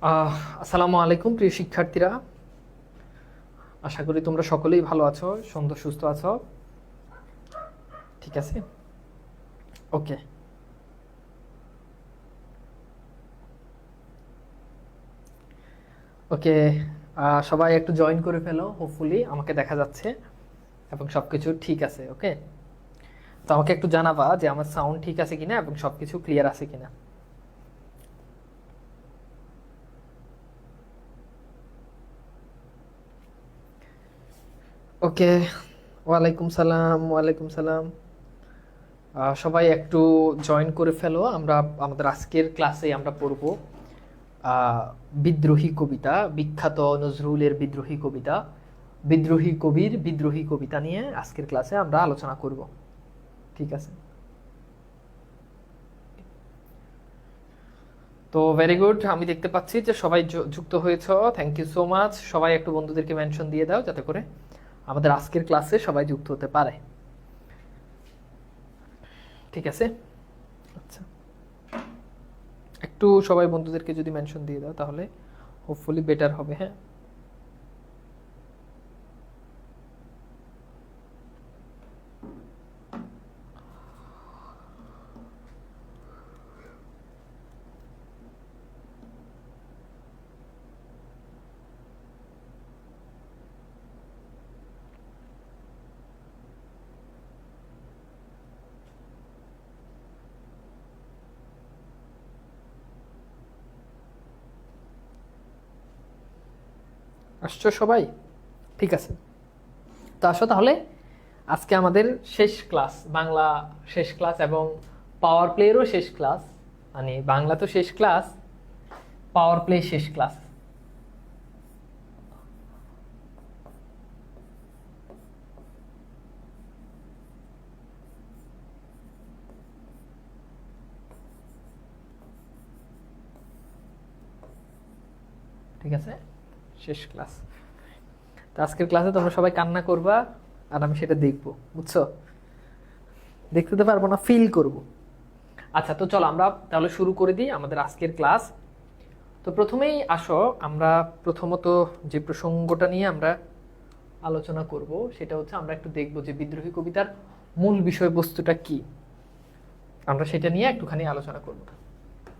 আসসালামু আলাইকুম প্রিয় শিক্ষার্থীরা, আশা করি তোমরা সকলেই ভালো আছো, সুন্দর সুস্থ আছো। ঠিক আছে, ওকে। ওকে, সবাই একটু জয়েন করে ফেলো। হোপফুলি আমাকে দেখা যাচ্ছে এবং সবকিছু ঠিক আছে। ওকে, তো আমাকে একটু জানাবা যে আমার সাউন্ড ঠিক আছে কিনা এবং সবকিছু ক্লিয়ার আছে কিনা। ওকে, ওয়ালাইকুম সালাম। ওয়ালাইকুম সালাম। সবাই একটু জয়েন করে ফেলো। আমরা আমাদের আজকের ক্লাসে আমরা পড়ব বিদ্রোহী কবিতা, বিখ্যাত নজরুলের বিদ্রোহী কবিতা, বিদ্রোহী কবির বিদ্রোহী কবিতা নিয়ে আজকের ক্লাসে আমরা আলোচনা করব। ঠিক আছে, তো ভেরি গুড। আমি দেখতে পাচ্ছি যে সবাই যুক্ত হয়েছ। Thank you so much. সবাই একটু বন্ধুদেরকে মেনশন দিয়ে দাও যাতে করে আমাদের আজকের ক্লাসে সবাই যুক্ত হতে পারে। ঠিক আছে, আচ্ছা, একটু সবাই বন্ধুদেরকে যদি মেনশন দিয়ে দাও তাহলে হোপফুলি বেটার হবে। হ্যাঁ, আসছো সবাই? ঠিক আছে, তো আসো তাহলে। আজকে আমাদের শেষ ক্লাস, বাংলা শেষ ক্লাস এবং পাওয়ার প্লেয়েরও শেষ ক্লাস। মানে বাংলা তো শেষ ক্লাস, পাওয়ার প্লে শেষ ক্লাস। ঠিক আছে, শেষ ক্লাস। তো আজকের ক্লাসে তোমরা সবাই কান্না করবা আর আমি সেটা দেখবো, বুঝছো? দেখতে তো পারবো না, ফিল করব। আচ্ছা, তো চলো আমরা তাহলে শুরু করে দিই আমাদের আজকের ক্লাস। তো প্রথমেই আসো, আমরা প্রথমত যে প্রসঙ্গটা নিয়ে আমরা আলোচনা করব সেটা হচ্ছে আমরা একটু দেখব যে বিদ্রোহী কবিতার মূল বিষয়বস্তুটা কি, আমরা সেটা নিয়ে একটুখানি আলোচনা করব।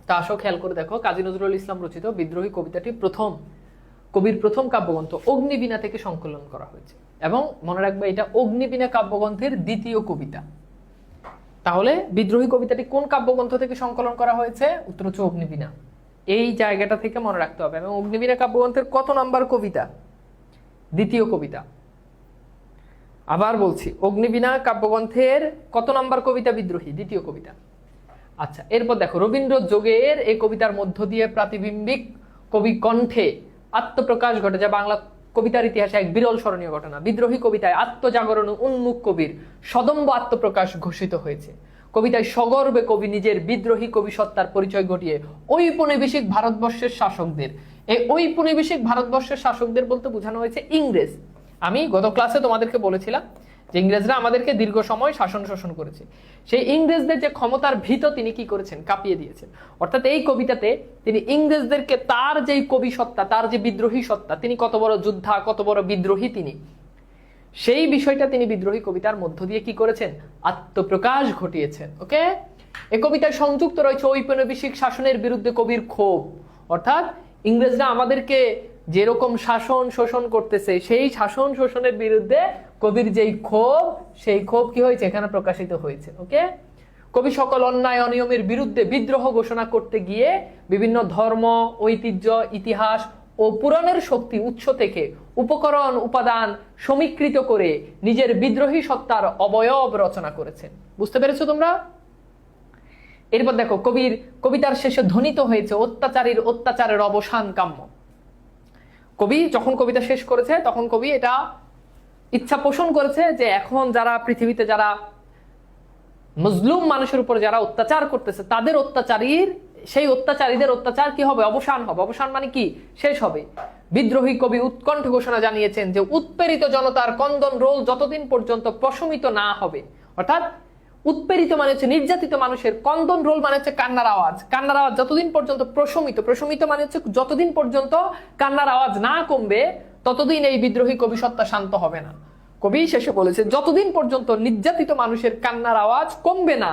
তা আসো, খেয়াল করে দেখো, কাজী নজরুল ইসলাম রচিত বিদ্রোহী কবিতাটি কবির প্রথম কাব্যগ্রন্থ অগ্নিবীণা থেকে সংকলন করা হয়েছে এবং মনে রাখবে এটা অগ্নিবীণা কাব্যগ্রন্থের দ্বিতীয় কবিতা। তাহলে বিদ্রোহী কবিতাটি কোন কাব্যগ্রন্থ থেকে সংকলন করা হয়েছে? উত্তর হচ্ছে অগ্নিবীণা। এই জায়গাটা থেকে মনে রাখতে হবে। এবং অগ্নিবীণা কাব্যগ্রন্থের কত নাম্বার কবিতা? দ্বিতীয় কবিতা। আবার বলছি, অগ্নিবীণা কাব্যগ্রন্থের কত নাম্বার কবিতা? বিদ্রোহী, দ্বিতীয় কবিতা। আচ্ছা, এরপর দেখো, রবীন্দ্র যোগের এই কবিতার মধ্য দিয়ে প্রাতিবিম্বিক কবি কণ্ঠে আত্মপ্রকাশ ঘটে, যা বাংলা কবিতার ইতিহাসে এক বিরল স্মরণীয় ঘটনা। বিদ্রোহী কবিতায় আত্মজাগরণ উন্মুখ কবির সদম্ব আত্মপ্রকাশ ঘোষিত হয়েছে। কবিতায় সগর্বে কবি নিজের বিদ্রোহী কবি সত্তার পরিচয় ঘটিয়ে ঔপনিবেশিক ভারতবর্ষের শাসকদের, এই ঔপনিবেশিক ভারতবর্ষের শাসকদের বলতে বোঝানো হয়েছে ইংরেজ। আমি গত ক্লাসে তোমাদেরকে বলেছিলাম যে ইংরেজরা আমাদেরকে দীর্ঘ সময় শাসন শোষণ করেছে। সেই ইংরেজদের যে ক্ষমতার ভীত তিনি কি করেছেন? কাঁপিয়ে দিয়েছেন। অর্থাৎ এই কবিতাতে তিনি ইংরেজদেরকে তার যে কবি সত্তা, তার যে বিদ্রোহী সত্তা, তিনি কত বড় যোদ্ধা, কত বড় বিদ্রোহী তিনি, সেই বিষয়টা তিনি বিদ্রোহী কবিতার মধ্য দিয়ে কি করেছেন? আত্মপ্রকাশ ঘটিয়েছেন। ওকে, এই কবিতায় সংযুক্ত রয়েছে ঔপনিবেশিক শাসনের বিরুদ্ধে কবির ক্ষোভ। অর্থাৎ ইংরেজরা আমাদেরকে যেরকম শাসন শোষণ করতেছে, সেই শাসন শোষণের বিরুদ্ধে কবির যেই ক্ষোভ, সেই ক্ষোভ কি হয়েছে? এখানে প্রকাশিত হয়েছে। ওকে, কবি সকল অন্যায় অনিয়মের বিরুদ্ধে বিদ্রোহ ঘোষণা করতে গিয়ে বিভিন্ন ধর্ম, ঐতিহ্য, ইতিহাস ও পুরাণের শক্তি উৎস থেকে উপকরণ উপাদান সমীকৃত করে নিজের বিদ্রোহী সত্তার অবয়ব রচনা করেছেন। বুঝতে পেরেছো তোমরা? এরপর দেখো, কবিতার শেষে ধ্বনিত হয়েছে অত্যাচারীর অত্যাচারের অবসান কাম্য। কবি যখন কবিতা শেষ করেছে তখন কবি এটা ইচ্ছা পোষণ করেছে যে এখন যারা পৃথিবীতে যারা মুসলিম মানুষের উপর যারা অত্যাচার করতেছে, তাদের সেই অত্যাচারীদের অত্যাচার কি হবে? অবসান হবে। অবসান মানে কি? শেষ হবে। বিদ্রোহী কবি উৎকণ্ঠ ঘোষণা জানিয়েছেন যে উৎপীড়িত জনতার কন্দন রোল যতদিন পর্যন্ত প্রশমিত না হবে, অর্থাৎ উৎপীড়িত মানে হচ্ছে নির্যাতিত মানুষের, কন্দন রোল মানে হচ্ছে কান্নার আওয়াজ। কান্নার আওয়াজ যতদিন পর্যন্ত প্রশমিত মানে হচ্ছে যতদিন পর্যন্ত কান্নার আওয়াজ না কমবে ততদিন এই বিদ্রোহী কবি সত্তা শান্ত হবে না। কবি শেষে বলেছে যতদিন পর্যন্ত নির্যাতিত মানুষের কান্নার আওয়াজ কমবে না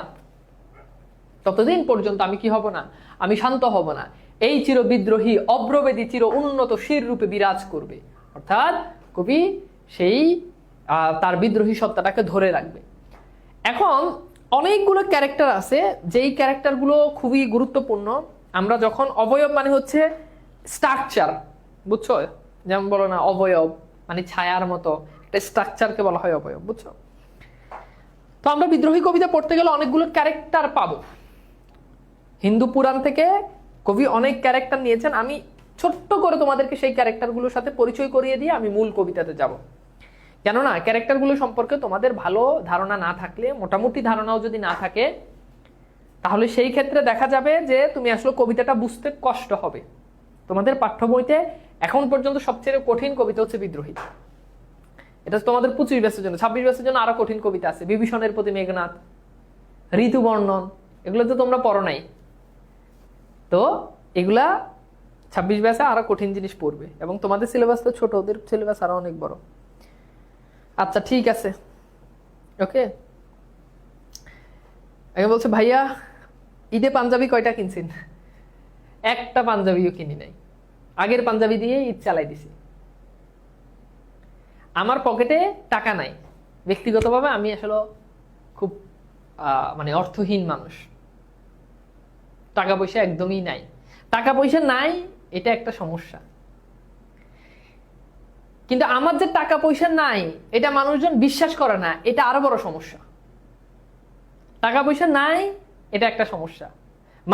ততদিন পর্যন্ত আমি কি হব না, আমি শান্ত হব না। এই চির বিদ্রোহী অব্রবেদী চির উন্নত শির রূপে বিরাজ করবে। অর্থাৎ কবি সেই তার বিদ্রোহী সত্তাটাকে ধরে রাখবে। এখন অনেকগুলো ক্যারেক্টার আছে যেই ক্যারেক্টারগুলো খুবই গুরুত্বপূর্ণ। আমরা যখন অবয়ব মানে হচ্ছে স্ট্রাকচার, বুঝছো? যেমন বলো না অবয়ব মানে ছায়ার মতো একটা স্ট্রাকচারকে বলা হয় অবয়ব, বুঝছো? তো আমরা বিদ্রোহী কবিতা পড়তে গেলে অনেকগুলো ক্যারেক্টার পাবো। হিন্দু পুরাণ থেকে কবি অনেক ক্যারেক্টার নিয়েছেন। আমি ছোট্ট করে তোমাদেরকে সেই ক্যারেক্টারগুলোর সাথে পরিচয় করিয়ে দিয়ে আমি মূল কবিতাতে যাব। কেননা ক্যারেক্টারগুলো সম্পর্কে তোমাদের ভালো ধারণা না থাকলে, মোটামুটি ধারণাও যদি না থাকে, তাহলে সেই ক্ষেত্রে দেখা যাবে যে তুমি আসলে কবিতাটা বুঝতে কষ্ট হবে। তোমাদের পাঠ্য বইতে এখন পর্যন্ত সবচেয়ে কঠিন কবিতা হচ্ছে বিদ্রোহী। এটা তোমাদের 25 ব্যাচের জন্য, 26 ব্যাচের জন্য আরো কঠিন কবিতা আছে। বিভীষণের প্রতি মেঘনাদ, ঋতু বর্ণন, এগুলো তো তোমরা পড়ো নাই। তো এগুলা 26 ব্যাচে আরো কঠিন জিনিস পড়বে, এবং তোমাদের সিলেবাস তো ছোট, ওদের সিলেবাস আরো অনেক বড়। আচ্ছা ঠিক আছে, ওকে। আগে বলছে ভাইয়া ঈদে পাঞ্জাবি কয়টা কিনছেন? একটা পাঞ্জাবিও কিনি নাই, আগের পাঞ্জাবি দিয়ে ঈদ চালাই দিছি। আমার পকেটে টাকা নাই, ব্যক্তিগতভাবে আমি আসলে খুব মানে অর্থহীন মানুষ, টাকা পয়সা একদমই নাই। টাকা পয়সা নাই এটা একটা সমস্যা, কিন্তু আমার যে টাকা পয়সা নাই এটা মানুষজন বিশ্বাস করে না, এটা আরো বড় সমস্যা। টাকা পয়সা নাই এটা একটা সমস্যা,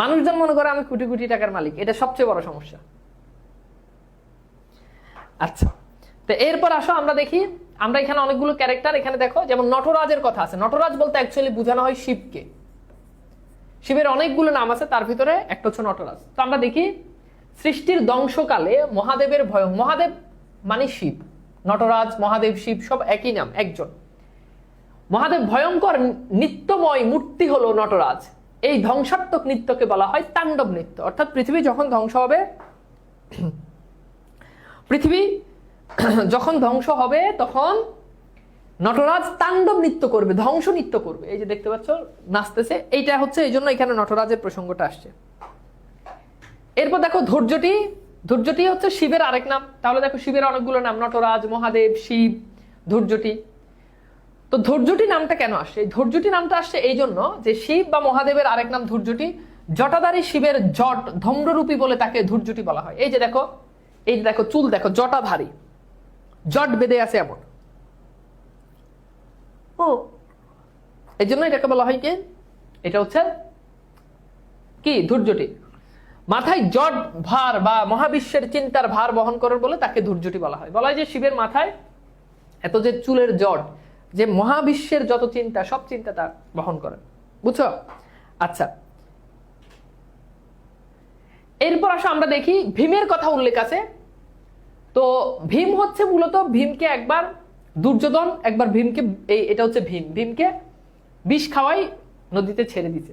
মানুষজন মনে করে আমি কোটি কোটি টাকার মালিক, এটা সবচেয়ে বড় সমস্যা। আচ্ছা, তো এরপর আসো আমরা দেখি, আমরা এখানে অনেকগুলো ক্যারেক্টার এখানে দেখো, যেমন নটরাজের কথা আছে। নটরাজ বলতে অ্যাকচুয়ালি বোঝানো হয় শিবকে। শিবের অনেকগুলো নাম আছে, তার ভিতরে একটা হচ্ছে নটরাজ। তো আমরা দেখি সৃষ্টির ধ্বংসকালে মহাদেবের ভয়, মহাদেব মানে শিব, নটরাজ মহাদেব শিব সব একই নাম, একজন। মহাদেব ভয়ঙ্কর নিত্যময় মূর্তি হলো নটরাজ। এই ধ্বংসাত্মক নৃত্যকে বলা হয় তাণ্ডব নৃত্য। অর্থাৎ পৃথিবী যখন ধ্বংস হবে, পৃথিবী যখন ধ্বংস হবে তখন নটরাজ তাণ্ডব নৃত্য করবে, ধ্বংস নৃত্য করবে। এই যে দেখতে পাচ্ছ নাচতেছে, এইটা হচ্ছে এই জন্য এখানে নটরাজের প্রসঙ্গটা আসছে। এরপর দেখো ধৈর্যটি, ধৈর্যটি হচ্ছে শিবের আরেক নাম। তাহলে দেখো শিবের অনেকগুলো নাম, নটরাজ, মহাদেব, শিব, ধৈর্যটি। তো ধৈর্যটি নামটা কেন আসছে? ধৈর্যটি নামটা আসছে এই জন্য যে শিব বা মহাদেবের আরেক নাম ধৈর্যটি, জটাধারী শিবের জট ধম্ররূপী বলে তাকে ধৈর্যটি বলা হয়। এই যে দেখো, এই যে দেখো চুল দেখো, জটাধারী, জট বেঁধে আছে এমন। ও এই জন্য এটাকে বলা হয় কি, এটা হচ্ছে কি ধৈর্যটি। মাথায় জট ভার বা মহাবিশ্বের চিন্তার ভার বহন করার বলে তাকে ধৈর্যটি বলা হয়। বলা হয় যে শিবের মাথায় এত যে চুলের জট, যে মহাবিশ্বের যত চিন্তা, সব চিন্তা তার বহন করেন, বুঝছো? আচ্ছা, এরপর আসো আমরা দেখি ভীমের কথা উল্লেখ আছে। তো ভীম হচ্ছে মূলত, ভীমকে একবার দুর্যোধন, একবার ভীমকে, এটা হচ্ছে ভীমকে বিষ খাওয়াই নদীতে ছেড়ে দিছে।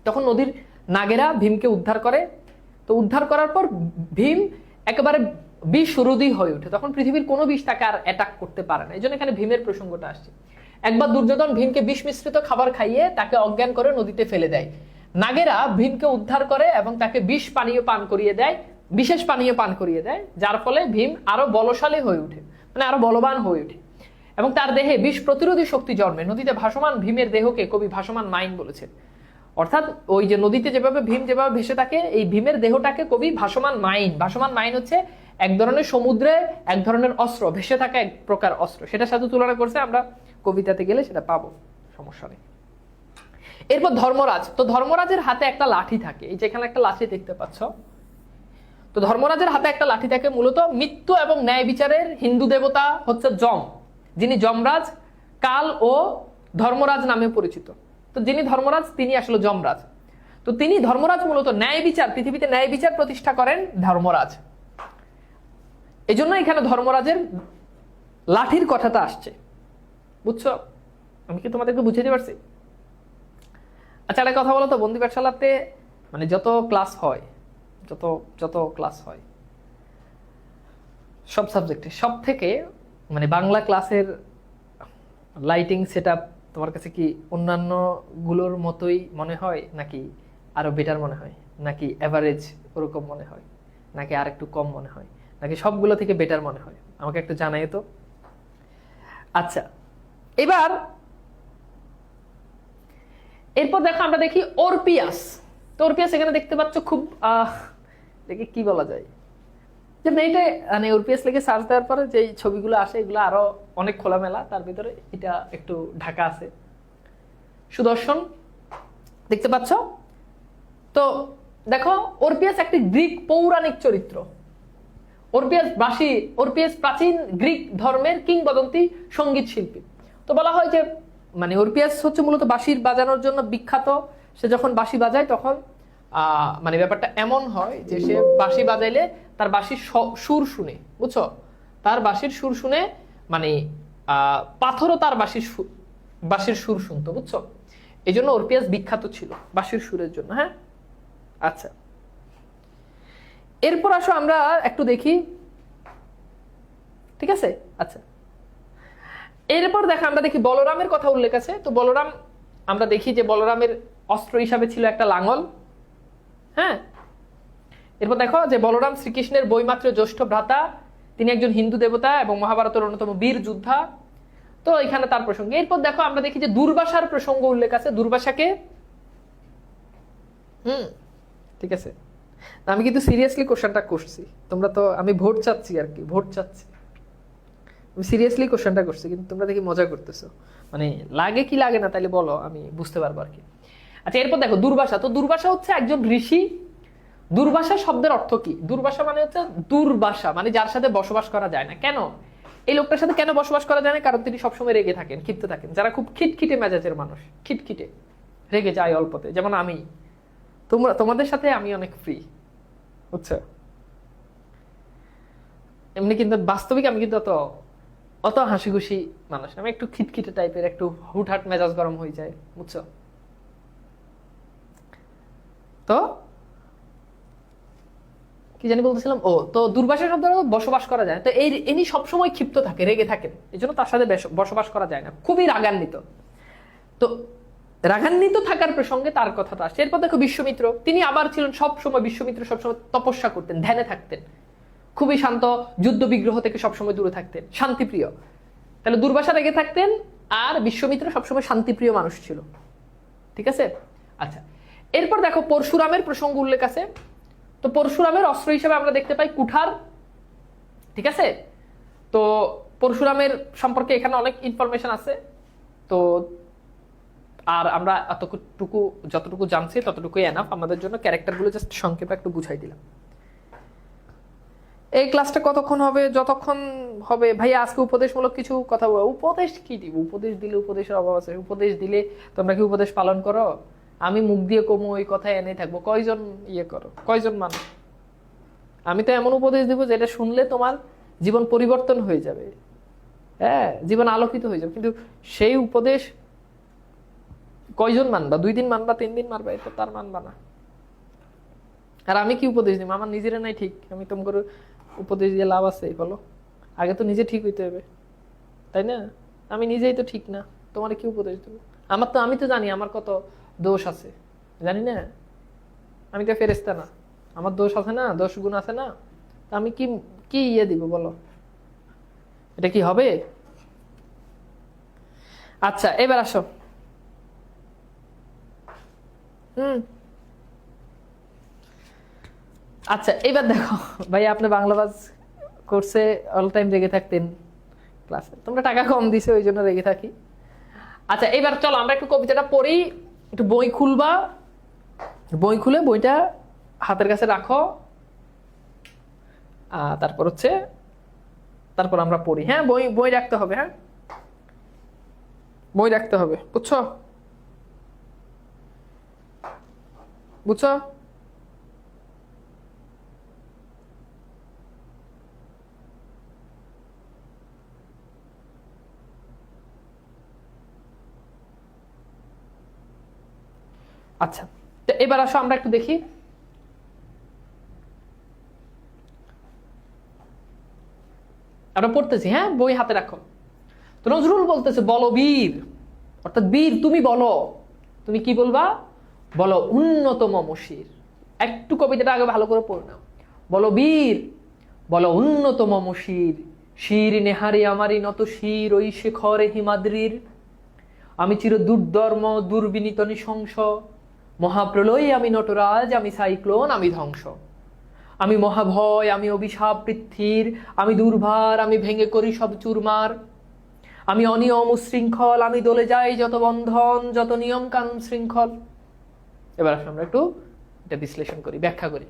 তখন নদীর নাগেরা ভীমকে উদ্ধার করে। তো উদ্ধার করার পর ভীম একেবারে বিষরোধী হয়ে ওঠে, তখন পৃথিবীর কোনো বিষ তাকে আর অ্যাটাক করতে পারে না। এই জন্য এখানে ভীমের প্রসঙ্গটা আসছে। একবার দুর্যোধন ভীমকে বিষ মিশ্রিত খাবার খাইয়ে তাকে অজ্ঞান করে নদীতে ফেলে দেয়। নাগেরা ভীমকে উদ্ধার করে এবং তাকে বিষ পানীয় পান করিয়ে দেয়, বিশেষ পানীয় পান করিয়ে দেয়, যার ফলে ভীম আরো বলশালী হয়ে ওঠে, মানে আরো বলবান হয়ে ওঠে, এবং তার দেহে বিষ প্রতিরোধী শক্তি জন্মে। নদীতে ভাসমান ভীমের দেহকে কবি ভাসমান মাইন বলেছেন। অর্থাৎ ওই যে নদীতে যেভাবে ভীম যেভাবে ভেসে থাকে, এই ভীমের দেহটাকে কবি ভাসমান মাইন, ভাসমান মাইন হচ্ছে এক ধরনের সমুদ্রে এক ধরনের অস্ত্র, ভেসে থাকা এক প্রকার অস্ত্র, সেটার সাথে তুলনা করছে। আমরা কবিতাতে গেলে সেটা পাবো, সমস্যা নেই। এরপর ধর্মরাজ। তো ধর্মরাজের হাতে একটা লাঠি থাকে, এই যে এখানে একটা লাঠি দেখতে পাচ্ছ। তো ধর্মরাজের হাতে একটা লাঠি থাকে, মূলত মৃত্যু এবং ন্যায় বিচারের হিন্দু দেবতা হচ্ছে যম, যিনি যমরাজ, কাল ও ধর্মরাজ নামে পরিচিত। তো যিনি ধর্মরাজ তিনি আসলে যমরাজ। তো তিনি ধর্মরাজ মূলত ন্যায় বিচার, পৃথিবীতে ন্যায় বিচার প্রতিষ্ঠা করেন ধর্মরাজ। এই জন্য এখানে ধর্মরাজের লাঠির কথাটা আসছে, বুঝছো? আমি কি তোমাদেরকে বুঝাতে পারছি? আচ্ছা, একটা কথা বলো তো, বন্দি পাঠশালাতে মানে যত ক্লাস হয়, যত যত ক্লাস হয় সব সাবজেক্টে, সব থেকে মানে বাংলা ক্লাসের লাইটিং সেটআপ তোমার কাছে কি অন্যান্য গুলোর মতোই মনে হয়, নাকি আরো বেটার মনে হয়, নাকি এভারেজ ওরকম মনে হয়, নাকি আর একটু কম মনে হয়, নাকি সবগুলো থেকে বেটার মনে হয়? আমাকে একটু জানাই তো। আচ্ছা, এবার এরপর দেখো আমরা দেখি অর্পিয়াস। তো অর্পিয়াস এখানে দেখতে পাচ্ছ খুব দেখি কি বলা যায়, যে এইটা মানে অর্পিয়াস লিখে সার্চ দেওয়ার পরে যে ছবিগুলো আসে এগুলো আরো অনেক খোলামেলা, তার ভিতরে এটা একটু ঢাকা আছে। সুদর্শন দেখতে পাচ্ছ তো। দেখো, অর্পিয়াস একটি গ্রিক পৌরাণিক চরিত্র। অর্পিয়াস প্রাচীন গ্রিক ধর্মের কিংবদন্তি সঙ্গীত শিল্পী। তো বলা হয় যে মানে অর্পিয়াস হচ্ছে মূলত বাঁশির বাজানোর জন্য বিখ্যাত। সে যখন বাঁশি বাজায় তখন মানে ব্যাপারটা এমন হয় যে সে বাঁশি বাজাইলে তার বাঁশির সুর শুনে, বুঝছো, তার বাঁশির সুর শুনে মানে পাথরও তার বাঁশির সুর শুনতো, বুঝছো। এই জন্য অর্পিয়াস বিখ্যাত ছিল বাঁশির সুরের জন্য। হ্যাঁ, আচ্ছা, এরপর আসো আমরা একটু দেখি, ঠিক আছে। আচ্ছা, এরপর দেখো আমরা দেখি বলরামের কথা উল্লেখ আছে। তো বলরাম, আমরা দেখি যে বলরামের অস্ত্র হিসাবে ছিল একটা লাঙ্গল। হ্যাঁ, এরপর দেখো যে বলরাম শ্রীকৃষ্ণের বৈমাত্র জ্যেষ্ঠ ভ্রাতা, তিনি একজন হিন্দু দেবতা এবং মহাভারতের অন্যতম বীর যোদ্ধা। তো এখানে তার প্রসঙ্গে। এরপর দেখো আমরা দেখি যে দুর্বাসার প্রসঙ্গ উল্লেখ আছে। দুর্বাসাকে ঠিক আছে, আমি কিন্তু সিরিয়াসলি কোশ্চেনটা করছি, তোমরা তো, আমি ভোট চাচ্ছি আর কি, ভোট চাচ্ছি, আমি সিরিয়াসলি কোশ্চেনটা করছি, কিন্তু তোমরা দেখি মজা করতেছো। মানে লাগে কি লাগে না তাইলে বলো, আমি বুঝতে পারবো আর কি। আচ্ছা, এরপর দেখো দুর্বাসা। তো দুর্বাসা হচ্ছে একজন ঋষি। দুর্বাসা শব্দের অর্থ কি? দুর্বাসা মানে হচ্ছে দুর্বাসা মানে যার সাথে বসবাস করা যায় না। কেন এই লোকটার সাথে কেন বসবাস করা যায় না? কারণ তিনি সবসময় রেগে থাকেন, ক্ষিপ্ত থাকেন। যারা খুব খিটখিটে মেজাজের মানুষ, খিটখিটে, রেগে যায় অল্পতে, যেমন আমি, তোমাদের সাথে আমি অনেক ফ্রি, বুঝছো। এমনি কিন্তু বাস্তবিক আমি কিন্তু অত অত হাসি খুশি মানুষ, আমি একটু খিটখিটে টাইপের, একটু হুটহাট মেজাজ গরম হয়ে যায়, বুঝছো। তো কি জানি বলতেছিলাম, ও তো দুর্বাসা শব্দ বসবাস করা যায়। তো ইনি সবসময় ক্ষিপ্ত থাকে, রেগে থাকেন, এই জন্য তার সাথে বসবাস করা যায় না, খুবই রাগান্বিত। তো রাগান্বিত থাকার প্রসঙ্গে তার কথাটা আসছে। এরপর দেখো বিশ্বমিত্র, তিনি আবার ছিলেন সবসময়, বিশ্বমিত্র সবসময় তপস্যা করতেন, ধ্যানে থাকতেন, খুবই শান্ত, যুদ্ধ বিগ্রহ থেকে সবসময় দূরে থাকতেন, শান্তিপ্রিয়। তাহলে দুর্বাসা রেগে থাকতেন, আর বিশ্বমিত্র সবসময় শান্তিপ্রিয় মানুষ ছিল, ঠিক আছে। আচ্ছা, এরপর দেখো পরশুরামের প্রসঙ্গ উল্লেখ আছে। তো পরশুরামের অস্ত্র হিসেবে আমরা দেখতে পাই কুঠার, ঠিক আছে। তো পরশুরামের সম্পর্কে এখানে অনেক ইনফরমেশন আছে। তো আর আমরা যতটুকু জানছি ততটুকুই এনাফ আমাদের জন্য। ক্যারেক্টারগুলো জাস্ট সংক্ষেপে একটু বুঝাই দিলাম। এই ক্লাসটা কতক্ষণ হবে? যতক্ষণ হবে ভাইয়া। আজকে উপদেশমূলক কিছু কথা বলবো। উপদেশ কি দিব? উপদেশ দিলে উপদেশের অভাব আছে। উপদেশ দিলে তোমরা কি উপদেশ পালন করো? আমি মুখ দিয়ে কমো, ওই কথায় এনে থাকবো। কয়জন করো, কয়জন মানুষ? আমি তো এমন উপদেশ দিব যেটা শুনলে তোমার জীবন পরিবর্তন হয়ে যাবে, হ্যাঁ, জীবন আলোকিত হয়ে যাবে। কিন্তু সেই উপদেশ কয়জন মানবা? 2 দিন মানবা, 3 দিন মানবা, এটা তার মানবা না। আর আমি কি উপদেশ দিব? আমার নিজেরা নাই ঠিক, আমি তোমাকে উপদেশ দিয়ে লাভ আছে বলো? আগে তো নিজে ঠিক হইতে হবে, তাই না? আমি নিজেই তো ঠিক না, তোমার কি উপদেশ দেবো? আমি তো জানি আমার কত দোষ আছে, জানি না? আমি তো ফেরেশতা না, আমার দোষ আছে না, দোষ গুণ আছে না? আমি কি কি দিব বলো? এটা কি হবে? আচ্ছা, এবার আসো। আচ্ছা, এবার দেখো ভাই, আপনি বাংলাবাজ কোর্সে অল টাইম রেগে থাকতেন ক্লাসে, তোমরা টাকা কম দিছে ওই জন্য রেগে থাকি। আচ্ছা, এবার চলো আমরা একটু কবিতাটা পড়ি। একটু বই খুলবা, বই খুলে বইটা হাতের কাছে রাখো, তারপর আমরা পড়ি। হ্যাঁ, বই বই রাখতে হবে, হ্যাঁ, বই রাখতে হবে, বুঝছো? বুঝছো? আচ্ছা, তো এবার আসো আমরা একটু দেখি। আমরা পড়তেছি, হ্যাঁ, বই হাতে রাখো। তো নজরুল বলতেছে বলো বীর, অর্থাৎ বীর তুমি বলো। তুমি কি বলবা? বলো উন্নত মম শির। একটু কবিতাটা আগে ভালো করে পড়ে নাও। বলো বীর, বলো উন্নত মম শির, শির নেহারি আমারি নত শির ওই শেখরে হিমাদ্রির। আমি চির দুর্ধর্ম দুর্বিনীত নৃশংস, মহাপ্রলয় আমি নটরাজ, আমি সাইক্লোন, আমি ধ্বংস। আমি মহাভয়, আমি অভিশাপ পৃথ্বীর, আমি দুর্ভার, আমি ভেঙে করি সব চুরমার। আমি অনিয়ম উশৃঙ্খল, আমি দলে যাই যত বন্ধন, যত নিয়ম কানুন শৃঙ্খল। এবার আসলে আমরা একটু এটা বিশ্লেষণ করি, ব্যাখ্যা করি।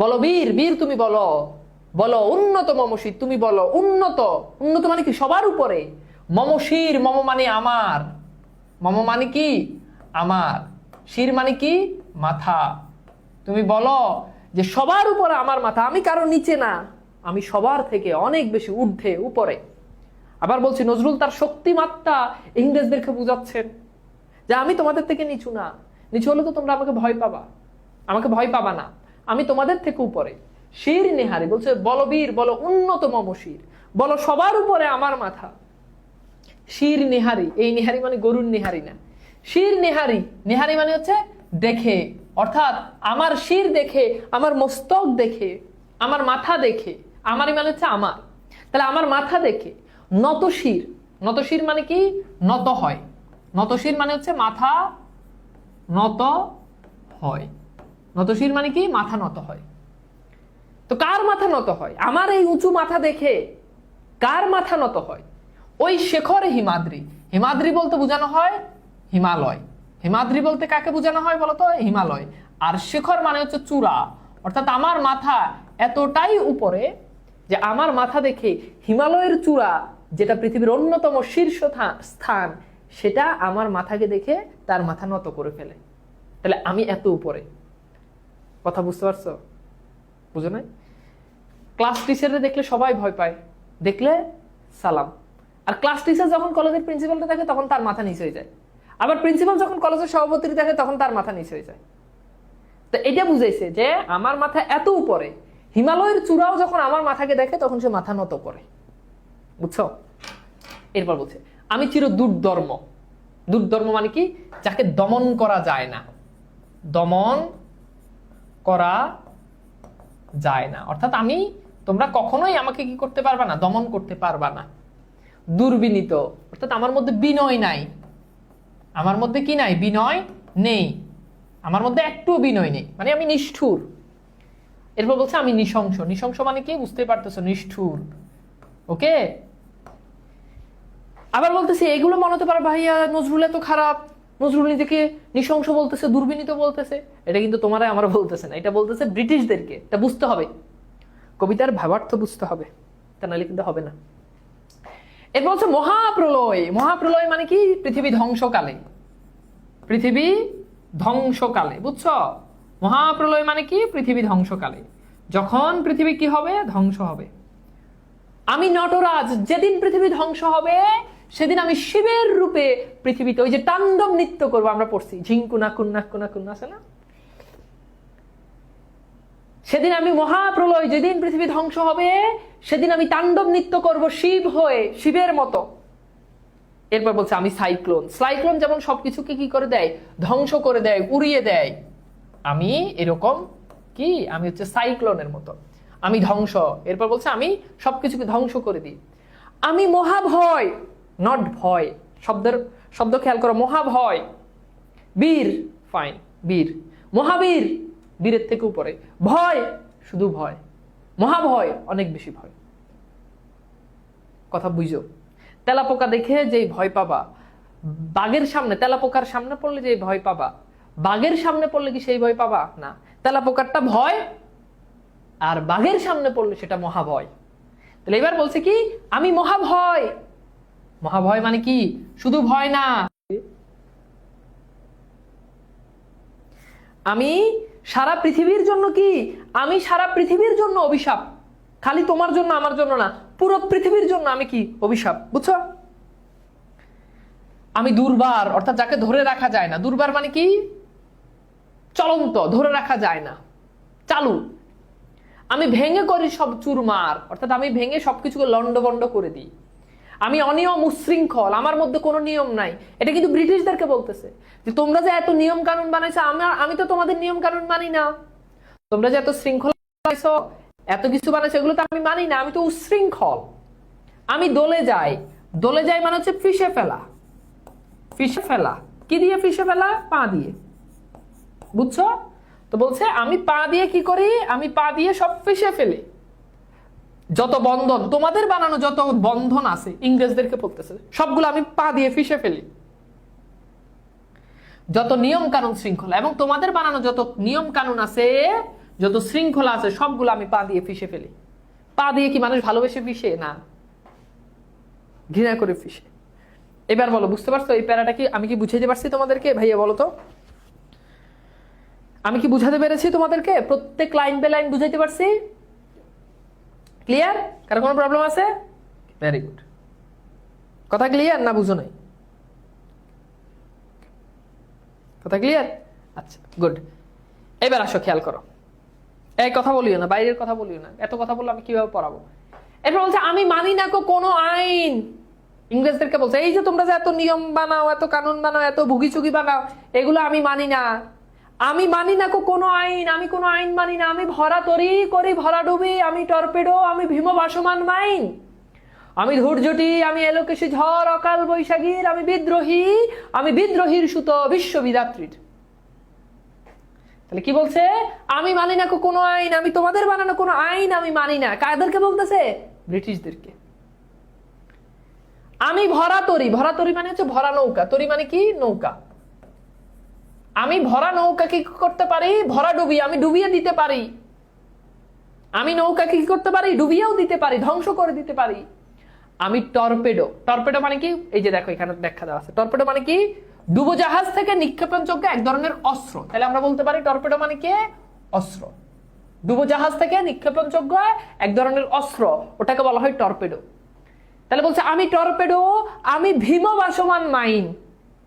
বলো বীর, বীর তুমি বলো। বলো উন্নত মমশির, তুমি বলো উন্নত। উন্নত মানে কি? সবার উপরে। মমশির, মম মানে আমার। মম মানে কি? আমার। শির মানে কি? মাথা। তুমি বলো যে সবার উপরে আমার মাথা, আমি কারো নিচে না, আমি সবার থেকে অনেক বেশি ঊর্ধ্বে, উপরে। আবার বলছি, নজরুল তার শক্তিমাত্রা ইংরেজদেরকে বুঝাচ্ছেন যে আমি তোমাদের থেকে নিচু না, নিচু হলে তো তোমরা আমাকে ভয় পাবা, আমাকে ভয় পাবা না, আমি তোমাদের থেকে উপরে। শির নেহারি বলছে, বলো বীর, বলো উন্নত মম শির, বলো সবার উপরে আমার মাথা। শির নেহারি, এই নেহারি মানে গরুর নেহারি না, শির নেহারি। নেহারি মানে হচ্ছে দেখে, অর্থাৎ আমার শির দেখে, আমার মস্তক দেখে, আমার মাথা দেখে। আমারই মানে হচ্ছে আমার, তাহলে আমার মাথা দেখে। নত শির, নত শির মানে কি? নত হয়। নত শির মানে হচ্ছে মাথা নত হয়। নত শির মানে কি? মাথা নত হয়। তো কার মাথা নত হয়? আমার এই উঁচু মাথা দেখে কার মাথা নত হয়? ওই শেখরে হিমাদ্রি। হিমাদ্রি বলতে বোঝানো হয় হিমালয়। হিমাদ্রি বলতে কাকে বোঝানো হয় বলতো? হিমালয়। আর শেখর মানে হচ্ছে চূড়া, অর্থাৎ আমার মাথা এতটাই উপরে যে আমার মাথা দেখে হিমালয়ের চূড়া, যেটা পৃথিবীর অন্যতম শীর্ষ স্থান, সেটা আমার মাথাকে দেখে তার মাথা নত করে ফেলে। তাহলে আমি এত উপরে। কথা বুঝতে পারছো? বুঝো নাই? ক্লাস টিচারে দেখলে সবাই ভয় পায়, দেখলে সালাম। আর ক্লাস টিচার যখন কলেজের প্রিন্সিপালটা দেখে তখন তার মাথা নিচে হয়ে যায়। আবার প্রিন্সিপাল যখন কলেজের সভাপতি দেখে তখন তার মাথা নিচে হয়ে যায়। তো এটা বুঝাইছে যে আমার মাথা এত উপরে, হিমালয়ের চূড়াও যখন আমার মাথাকে দেখে তখন সে মাথা নত করে। বুঝছো? এরপর বলছে আমি চির দুর্ধর্ম। দুর্ধর্ম মানে কি? যাকে দমন করা যায় না। দমন করা যায় না, অর্থাৎ আমি, তোমরা কখনোই আমাকে কি করতে পারবা না? দমন করতে পারবা না। দুর্বিনীত, অর্থাৎ আমার মধ্যে বিনয় নাই। আমার মধ্যে কি নাই? বিনয় নেই। আমার মধ্যে একটু বিনয় নেই, মানে আমি নিষ্ঠুর। এরপর বলছে আমি নৃশংস। নৃশংস মানে কি? বুঝতে পারতেছো? নিষ্ঠুর। ওকে। আবার বলতেছে এগুলো মনে হতে পারে ভাইয়া নজরুল এত খারাপ, নজরুল নিজেকে নৃশংস বলতেছে, দুর্বিনীত বলতেছে। এটা কিন্তু তোমারাই আমার বলতেছে না, এটা বলতেছে ব্রিটিশদেরকে। এটা বুঝতে হবে, কবিতার ভাবার্থ বুঝতে হবে, তা নাহলে কিন্তু হবে না। এরপর হচ্ছে মহাপ্রলয়। মহাপ্রলয় মানে কি? পৃথিবী ধ্বংসকালে। পৃথিবী ধ্বংসকালে, বুঝছো? মহাপ্রলয় মানে কি? পৃথিবী ধ্বংসকালে, যখন পৃথিবী কি হবে? ধ্বংস হবে। আমি নটরাজ, যেদিন পৃথিবী ধ্বংস হবে সেদিন আমি শিবের রূপে পৃথিবীতে ওই যে তাণ্ডব নৃত্য করবো, আমরা পড়ছি ঝিঙ্কুনা কুন্না কুন্না কুন্না, আছে না? সেদিন আমি মহাপ্রলয়, যেদিন পৃথিবী ধ্বংস হবে সেদিন আমি তাণ্ডব নৃত্য করব শিব হয়ে, শিবের মতো। এরপর বলছে আমি সাইক্লোন। সাইক্লোন যেমন সবকিছুকে কি করে দেয়? ধ্বংস করে দেয়, উড়িয়ে দেয়। আমি এরকম কি? আমি হচ্ছে সাইক্লোনের মতো, আমি ধ্বংস। এরপর বলছে আমি সবকিছুকে ধ্বংস করে দিই। আমি মহাভয়, নট ভয়, শব্দ খেয়াল করো। মহাভয়, বীর, ফাইন, বীর, মহাবীর, বীরের থেকে উপরে। ভয়, শুধু ভয়। মহাভয়, অনেক বেশি ভয়। কথা বুঝো? তেলাপোকা দেখে যে ভয় পাবা, বাঘের সামনে, তেলাপোকার সামনে পড়লে যে ভয় পাবা, বাঘের সামনে পড়লে কি সেই ভয় পাবা? না। তেলাপোকারটা ভয়, আর বাঘের সামনে পড়লে সেটা মহাভয়। তাহলে এবার বলছে কি? আমি মহাভয়। মহাভয় মানে কি? শুধু ভয় না, আমি সারা পৃথিবীর জন্য কি? আমি সারা পৃথিবীর জন্য অভিশাপ। খালি তোমার জন্য আমার জন্য না, পুরো পৃথিবীর জন্য আমি কি? অভিশাপ। বুঝছো? আমি দুর্বার, অর্থাৎ যাকে ধরে রাখা যায় না। দুর্বার মানে কি? চলন্ত, ধরে রাখা যায় না, চালু। আমি ভেঙে করি সব চুরমার, অর্থাৎ আমি ভেঙে সবকিছুকে লন্ডভন্ড করে দিই। আমি অনিয়ম, উচ্ছৃঙ্খল, আমার মধ্যে কোনো নিয়ম নাই। এটা কিন্তু ব্রিটিশদেরকে বলতেছে যে তোমরা যে এত নিয়ম কানুন বানাইছো, আমি তো তোমাদের নিয়ম কানুন মানি না। তোমরা যে এত শৃঙ্খলা বানাইছো, এত কিছু বানাইছো, এগুলো তো আমি মানি না, আমি তো উচ্ছৃঙ্খল। আমি দলে যাই। দলে যাই মানে হচ্ছে ফিসে ফেলা। ফিসে ফেলা কি দিয়ে ফিসে ফেলা? পা দিয়ে। বুঝছো? তো বলছে আমি পা দিয়ে কি করি? আমি পা দিয়ে সব ফিসে ফেলি। যত বন্ধন, তোমাদের বানানো যত বন্ধন আছে, ইংরেজদেরকে বলতেছে, সবগুলো আমি পা দিয়ে ফিসে ফেলি। যত নিয়ম কানুন শৃঙ্খলা এবং তোমাদের বানানো যত নিয়ম কানুন আছে, যত শৃঙ্খলা আছে, সবগুলো আমি পা দিয়ে ফিসে ফেলি। পা দিয়ে কি মানুষ ভালোবেসে ফিসে? না, ঘৃণা করে ফিসে। এবার বলো, বুঝতে পারছো এই প্যারাটা কি? আমি কি বুঝাইতে পারছি তোমাদেরকে? ভাইয়া বলো তো, আমি কি বুঝাতে পেরেছি তোমাদেরকে? প্রত্যেক লাইন বাই লাইন বুঝাইতে পারছি? ক্লিয়ার? কারো কোনো প্রবলেম আছে? Very good. কথা ক্লিয়ার না বুঝো নাই? কথা ক্লিয়ার? আচ্ছা, গুড। এবার আসো, খেয়াল করো। এই কথা বলিও না, বাইরের কথা বলিও না, এত কথা বললে আমি কিভাবে পড়াবো? এরপর বলছে আমি মানি না কোনো আইন। ইংরেজদেরকে বলছে এই যে তোমরা যে এত নিয়ম বানাও, এত কানুন বানাও, এত ভুগি চুগি বানাও, এগুলো আমি মানি না। আমি মানি না কোনো আইন, আমি কোনো আইন মানি না। আমি ভরা তরি করি, ভরা ডুবি, আমি টর্পেডো, আমি ভীম ভাসমান মাইন, আমি ধৈর্যটি, আমি এলোকেশী ঝড়, অকাল বৈশাখীর, আমি বিদ্রোহী, আমি বিদ্রোহীর সুত বিশ্ববিধাত্রীর। তাহলে কি বলছে? আমি মানি না কোনো আইন, আমি তোমাদের বানানো কোনো আইন আমি মানি না। কাদেরকে বলতেছে? ব্রিটিশদেরকে। আমি ভরা তরি, ভরা তরি মানে হচ্ছে ভরা নৌকা, তরি মানে কি? নৌকা। আমি ভরা নৌকা কি করতে পারি? ভরা ডুবি, আমি ডুবিয়ে দিতে পারি। আমি নৌকা কি করতে পারি? ডুবিয়েও দিতে পারি, ধ্বংস করে দিতে পারি। আমি টর্পেডো, টর্পেডো মানে কি? এই যে দেখো এখানে ব্যাখ্যা দেওয়া আছে। টর্পেডো মানে কি? ডুবোজাহাজ থেকে নিক্ষেপণযোগ্য এক ধরনের অস্ত্র। তাহলে আমরা বলতে পারি টর্পেডো মানে কি? অস্ত্র। ডুবোজাহাজ থেকে নিক্ষেপণযোগ্য এক ধরনের অস্ত্র, ওটাকে বলা হয় টর্পেডো। তাহলে বলছে আমি টর্পেডো, আমি ভীম ভাসমান মাইন।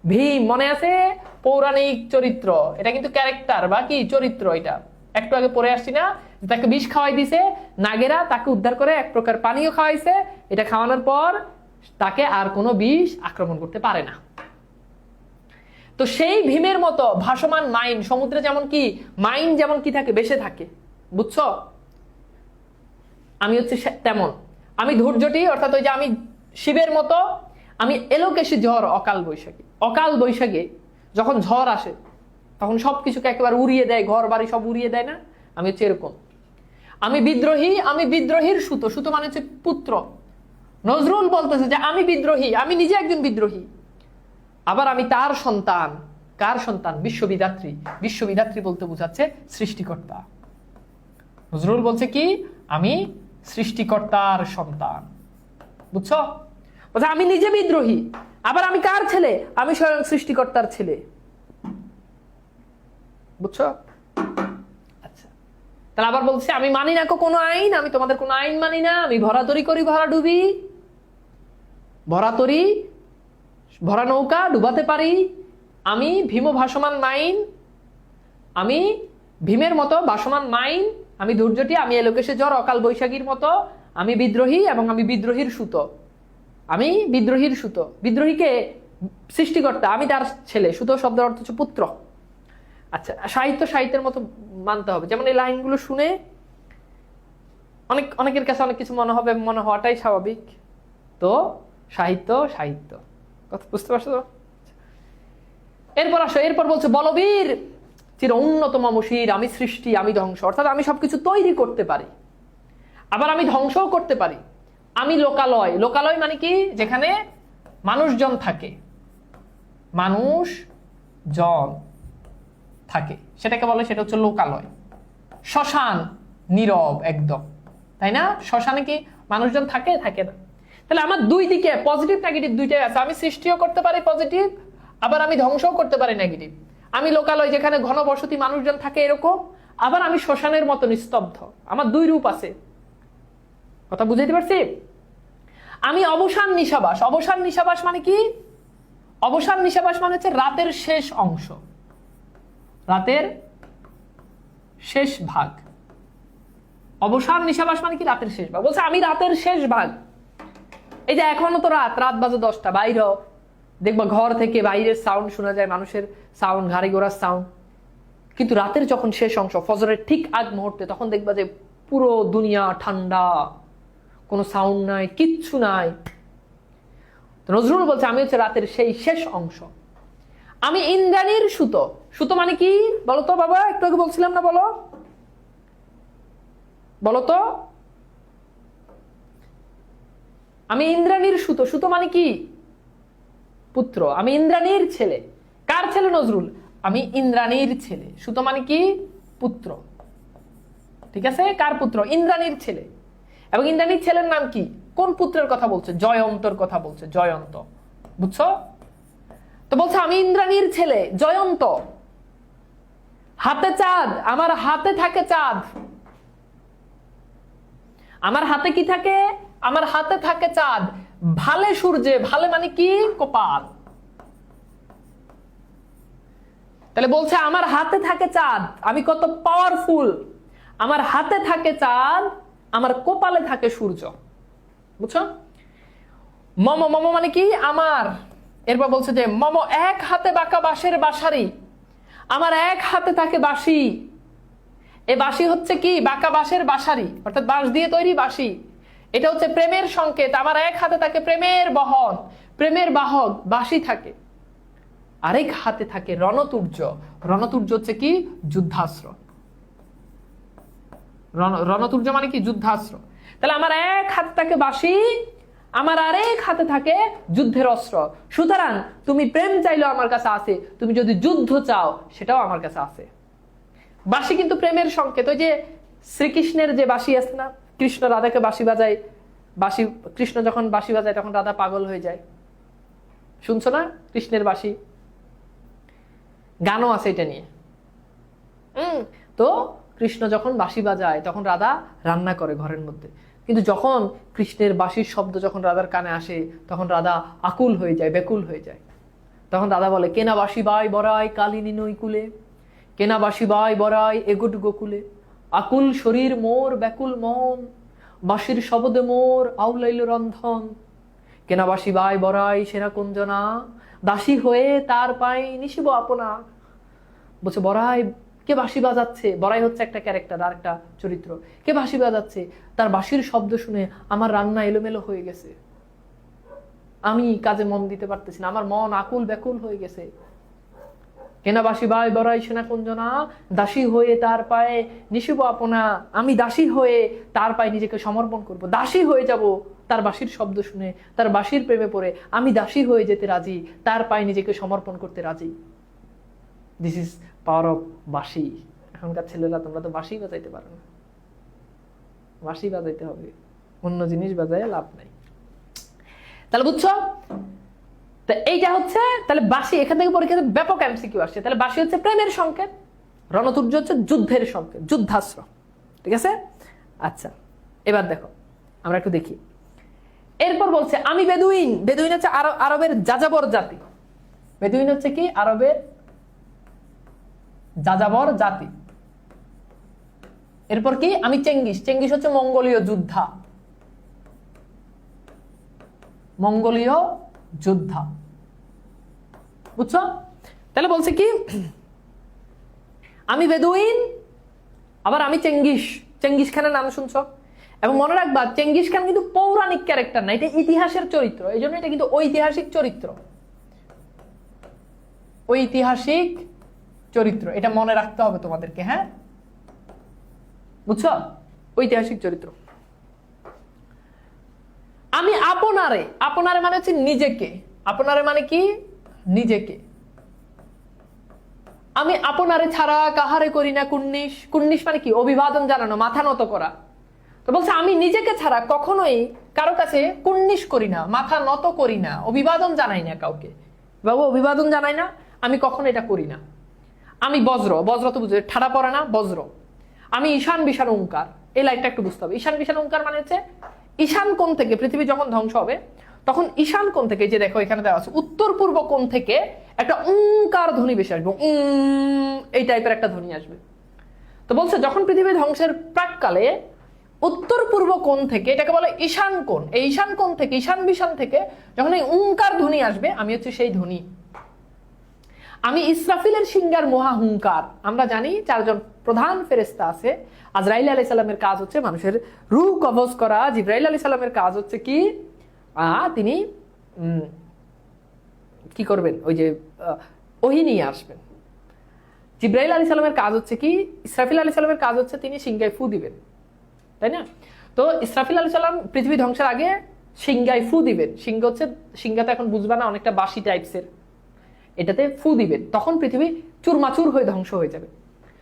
ভীম মনে আছে? পৌরাণিক চরিত্র, এটা কিন্তু ক্যারেক্টার বা কি চরিত্র। এটা একটু আগে পড়ে আসছি না, তাকে বিষ খাওয়াই দিছে নাগেরা, তাকে উদ্ধার করে এক প্রকার পানীয় খাওয়াইছে। এটা খাওয়ানোর পর তাকে আর কোনো বিষ আক্রমণ করতে পারে না। তো সেই ভীমের মতো ভাসমান মাইন, সমুদ্রে যেমন কি মাইন যেমন কি থাকে, বেশে থাকে, বুঝছো? আমি হচ্ছে তেমন। আমি ধৈর্যটি, অর্থাৎ ওই যে আমি শিবের মতো। আমি এলোকেশী ঝড়, অকাল বৈশাখী। অকাল বৈশাখে যখন ঝড় আসে তখন সবকিছুকে একেবারে উড়িয়ে দেয়, ঘর বাড়ি সব উড়িয়ে দেয় না? আমি হচ্ছে এরকম। আমি বিদ্রোহী, আমি বিদ্রোহীর সুত। সুত মানে হচ্ছে পুত্র। নজরুল বলতেছে যে আমি বিদ্রোহী, আমি নিজে একজন বিদ্রোহী। আবার আমি তার সন্তান। কার সন্তান? বিশ্ববিধাত্রী। বিশ্ববিধাত্রী বলতে বোঝাচ্ছে সৃষ্টিকর্তা। নজরুল বলছে কি? আমি সৃষ্টিকর্তার সন্তান। বুঝছো? বলছে আমি নিজে বিদ্রোহী, আবার আমি কার ছেলে? আমি স্বয়ং সৃষ্টিকর্তার ছেলে। বুঝছো? আচ্ছা, তাহলে আবার বলছে আমি মানি না কোনো আইন, আমি তোমাদের কোনো আইন মানি না। আমি ভরা তরি করি, ভরা ডুবি, ভরা তরি, ভরা নৌকা ডুবাতে পারি। আমি ভীম ভাসমান মাইন, আমি ভীমের মতো ভাসমান মাইন। আমি ধৈর্যটি, আমি এলোকেশে ঝড়, অকাল বৈশাখীর মতো। আমি বিদ্রোহী এবং আমি বিদ্রোহীর সুত। আমি বিদ্রোহীর সুত। বিদ্রোহীকে সৃষ্টিকর্তা, আমি তার ছেলে। সুত শব্দের অর্থ হচ্ছে পুত্র। আচ্ছা, সাহিত্যের মতো মানতে হবে। যেমন এই লাইনগুলো শুনে অনেকের কাছে অনেক কিছু মনে হওয়াটাই স্বাভাবিক। তো সাহিত্য কথা বুঝতে পারছো তো? এরপর আসো, এরপর বলছে বলবীর চির উন্নত মমশির, আমি সৃষ্টি, আমি ধ্বংস। অর্থাৎ আমি সবকিছু তৈরি করতে পারি, আবার আমি ধ্বংসও করতে পারি। আমি লোকালয়। লোকালয় মানে কি? যেখানে মানুষজন থাকে, মানুষজন থাকে, সেটাকে বলে, সেটা হচ্ছে লোকালয়। শ্মশান নীরব একদম, তাই না? শ্মশানে কি মানুষজন থাকে? থাকে না। তাহলে আমার দুই দিকে পজিটিভ নেগেটিভ দুইটাই আছে। আমি সৃষ্টিও করতে পারি পজিটিভ, আবার আমি ধ্বংসও করতে পারি নেগেটিভ। আমি লোকালয়, যেখানে ঘনবসতি মানুষজন থাকে এরকম, আবার আমি শ্মশানের মতো নিস্তব্ধ। আমার দুই রূপ আছে। কথা বুঝাইতে পারছি? আমি অবসান নিশাবাস। অবসান নিশাবাস মানে কি? অবসান নিশাবাস মানে হচ্ছে রাতের শেষ অংশ, রাতের শেষ ভাগ। অবসান নিশাবাস মানে কি? রাতের শেষ ভাগ। বলছে আমি রাতের শেষ ভাগ। এই যে এখনো তো রাত বাজে 10টা, বাইরে দেখবা ঘর থেকে বাইরের সাউন্ড শোনা যায়, মানুষের সাউন্ড, গাড়ি ঘোড়ার সাউন্ড। কিন্তু রাতের যখন শেষ অংশ, ফজরের ঠিক আগ মুহূর্তে, তখন দেখবা যে পুরো দুনিয়া ঠান্ডা, কোনো সাউন্ড নাই, কিচ্ছু নাই। তো নজরুল বলছে আমি হচ্ছে রাতের সেই শেষ অংশ। আমি ইন্দ্রাণীর সুতো। সুতো মানে কি বলো তো বাবা? একটু আগে বলছিলাম না, বলো বলো তো। আমি ইন্দ্রাণীর সুতো। সুতো মানে কি? পুত্র। আমি ইন্দ্রাণীর ছেলে। কার ছেলে? নজরুল। আমি ইন্দ্রাণীর ছেলে। সুতো মানে কি? পুত্র। ঠিক আছে? কার পুত্র? ইন্দ্রাণীর ছেলে। এবং ইন্দ্রাণীর ছেলের নাম কি? কোন পুত্রের কথা বলছে? জয়ন্তর কথা বলছে। জয়ন্ত। বুঝছো? তো বলছে আমি ইন্দ্রাণীর ছেলে জয়ন্ত। হাতে চাঁদ। আমার হাতে থাকে চাঁদ। আমার হাতে কি থাকে? আমার হাতে থাকে চাঁদ। ভালে সূর্যে। ভালে মানে কি? কপাল। তাহলে বলছে আমার হাতে থাকে চাঁদ, আমি কত পাওয়ারফুল। আমার হাতে থাকে চাঁদ, আমার কপালে থাকে সূর্য। বুঝছো? মম। মম মানে কি? আমার। এরপর বলছে যে মম এক হাতে বাঁকা বাঁশের বাঁশারি। আমার এক হাতে থাকে বাঁশি। এই বাঁশি হচ্ছে কি? বাঁকা বাঁশের বাঁশারি, অর্থাৎ বাঁশ দিয়ে তৈরি বাঁশি। এটা হচ্ছে প্রেমের সংকেত। আমার এক হাতে থাকে প্রেমের বহন, প্রেমের বাহক বাঁশি থাকে। আরেক হাতে থাকে রণতুর্য। রণতুর্য হচ্ছে কি? যুদ্ধাস্ত্র। রণতুর্য মানে কি? যুদ্ধাস্ত্র। তাহলে আমার এক হাতে থাকে বাঁশি, আমার আরেক হাতে থাকে যুদ্ধের অস্ত্র। সুতরাং তুমি প্রেম চাইলেও আমার কাছে আছে, তুমি যদি যুদ্ধ চাও সেটাও আমার কাছে আছে। বাঁশি কিন্তু প্রেমের সংকেত। ওই যে শ্রীকৃষ্ণের যে বাঁশি আছে না, কৃষ্ণ রাধাকে বাঁশি বাজায়। বাঁশি, কৃষ্ণ যখন বাঁশি বাজায় তখন রাধা পাগল হয়ে যায়। শুনছো না কৃষ্ণের বাঁশি? গানও আছে এটা নিয়ে। তো কৃষ্ণ যখন বাঁশি বাজায় তখন রাধা রান্না করে ঘরের মধ্যে। কিন্তু যখন কৃষ্ণের বাঁশির শব্দ যখন রাধার কানে আসে তখন রাধা আকুল হয়ে যায়, ব্যাকুল হয়ে যায়। তখন রাধা বলে কেনা বাঁশি বাই বরাই কালিনী নৈকুলে, কেনা বাঁশি বাই বরাই এগুট গোকুলে, আকুল শরীর মোর ব্যাকুল মন, বাঁশির শব্দে মোর আউলাইল রন্ধন, কেনা বাঁশি বাই বরাই সেরা কুঞ্জনা, দাসী হয়ে তার পাই নিশিব আপনা। বলছে বড়াই কে বাঁশি বাজাচ্ছে? বড়াই হচ্ছে একটা ক্যারেক্টার, আর একটা চরিত্র। কে বাঁশি বাজাচ্ছে? তার বাঁশির শব্দ শুনে আমার রান্না এলোমেলো হয়ে গেছে, আমি কাজে মন দিতে পারতেছি না, আমার মন আকুল ব্যাকুল হয়ে গেছে। কেনা বাঁশি বাই বড়াই সেনা কুঞ্জনা, দাসী হয়ে তার পায়ে নিশিব আপনা। আমি দাসী হয়ে তার পায়ে নিজেকে সমর্পণ করব, দাসী হয়ে যাব তার বাঁশির শব্দ শুনে, তার বাঁশির প্রেমে পড়ে আমি দাসী হয়ে যেতে রাজি, তার পায়ে নিজেকে সমর্পণ করতে রাজি। দিস ইজ পাওয়ার অফ বাঁশি। এখনকার ছেলেরা তোমরা তো বাঁশি বাজাইতে পারো না। বাঁশি বাজাইতে হবে, অন্য জিনিস বাজায় লাভ নাই। তাহলে বুঝছো? এইটা হচ্ছে তাহলে বাঁশি। এখান থেকে পরীক্ষাতে ব্যাপক এমসিকিউ আসছে। তাহলে বাঁশি হচ্ছে প্রেমের সংকেত, রণতুর্য হচ্ছে যুদ্ধের সংকেত, যুদ্ধাস্ত্র। ঠিক আছে? আচ্ছা, এবার দেখো আমরা একটু দেখি। এরপর বলছে আমি বেদুইন। বেদুইন হচ্ছে আরবের যাযাবর জাতি। বেদুইন হচ্ছে কি? আরবের যাযাবর জাতি। এরপর কি? আমি চেঙ্গিস। চেঙ্গিস হচ্ছে মঙ্গোলীয় যোদ্ধা। মঙ্গোলীয় যোদ্ধা। বুঝছো? তাহলে বলছে কি? আমি বেদুইন, আবার আমি চেঙ্গিস। চেঙ্গিস খানের নাম শুনছো? এবং মনে রাখবা চেঙ্গিস খান কিন্তু পৌরাণিক ক্যারেক্টার না, এটা ইতিহাসের চরিত্র। এই জন্য এটা কিন্তু ঐতিহাসিক চরিত্র। ঐতিহাসিক চরিত্র, এটা মনে রাখতে হবে তোমাদেরকে। হ্যাঁ, বুঝছো? ঐতিহাসিক চরিত্র। আমি আপনারে। আপনারে মানে হচ্ছে নিজেকে। আপনারে মানে কি? নিজেকে। আমি আপনারে ছাড়া কাহারে করি না কুন্নিস। কুন্নিস মানে কি? অভিবাদন জানানো, মাথা নত করা। তো বলছে আমি নিজেকে ছাড়া কখনোই কারো কাছে কুন্নিস করি না, মাথা নত করি না, অভিবাদন জানাই না কাউকে। বাবু অভিবাদন জানাই না, আমি কখনো এটা করি না। আমি বজ্র। বজ্র তো বুঝে, ঠাড়া পড়ে না, বজ্র। আমি ঈশান বিশান ওঙ্কার। এই লাইনটা একটু বুঝতে হবে। ঈশান বিশান ওঙ্কার মানে হচ্ছে ঈশান কোণ থেকে, পৃথিবী যখন ধ্বংস হবে তখন ঈশান কোণ থেকে, যে দেখো এখানে দেওয়া আছে, উত্তর পূর্ব কোণ থেকে একটা ওঙ্কার ধ্বনি বেশি আসবে। এই টাইপের একটা ধ্বনি আসবে। তো বলছে যখন পৃথিবী ধ্বংসের প্রাককালে উত্তর পূর্ব কোণ থেকে, এটাকে বলে ঈশান কোণ, এই ঈশান কোণ থেকে, ঈশান বিশান থেকে যখন এই হুঙ্কার ধ্বনি আসবে, আমি হচ্ছে সেই ধ্বনি। আমি ইসরাফিলের সিংহার মহা হুঙ্কার। আমরা জানি 4 জন প্রধান ফেরেশতা আছে। আজরাইল আলাইহিস সালামের কাজ হচ্ছে মানুষের রূহ কবজ করা। জিবরাইল আলাইহিস সালামের কাজ হচ্ছে কি, তিনি কি করবেন, ওই যে ওহী নিয়ে আসবেন। জিবরাইল আলাইহিস সালামের কাজ হচ্ছে কি, ইসরাফিল আলাইহিস সালামের কাজ হচ্ছে তিনি সিংহায় ফু দিবেন, তাই না? তো ইসরাফিল আলাইহিস সালাম পৃথিবী ধ্বংসের আগে সিংহায় ফু দিবেন। সিংহ হচ্ছে, সিংহাতে এখন বুঝবা না, অনেকটা বাঁশি টাইপসের, এটাতে ফু দিবেন, তখন পৃথিবী চুরমাচুর হয়ে ধ্বংস হয়ে যাবে।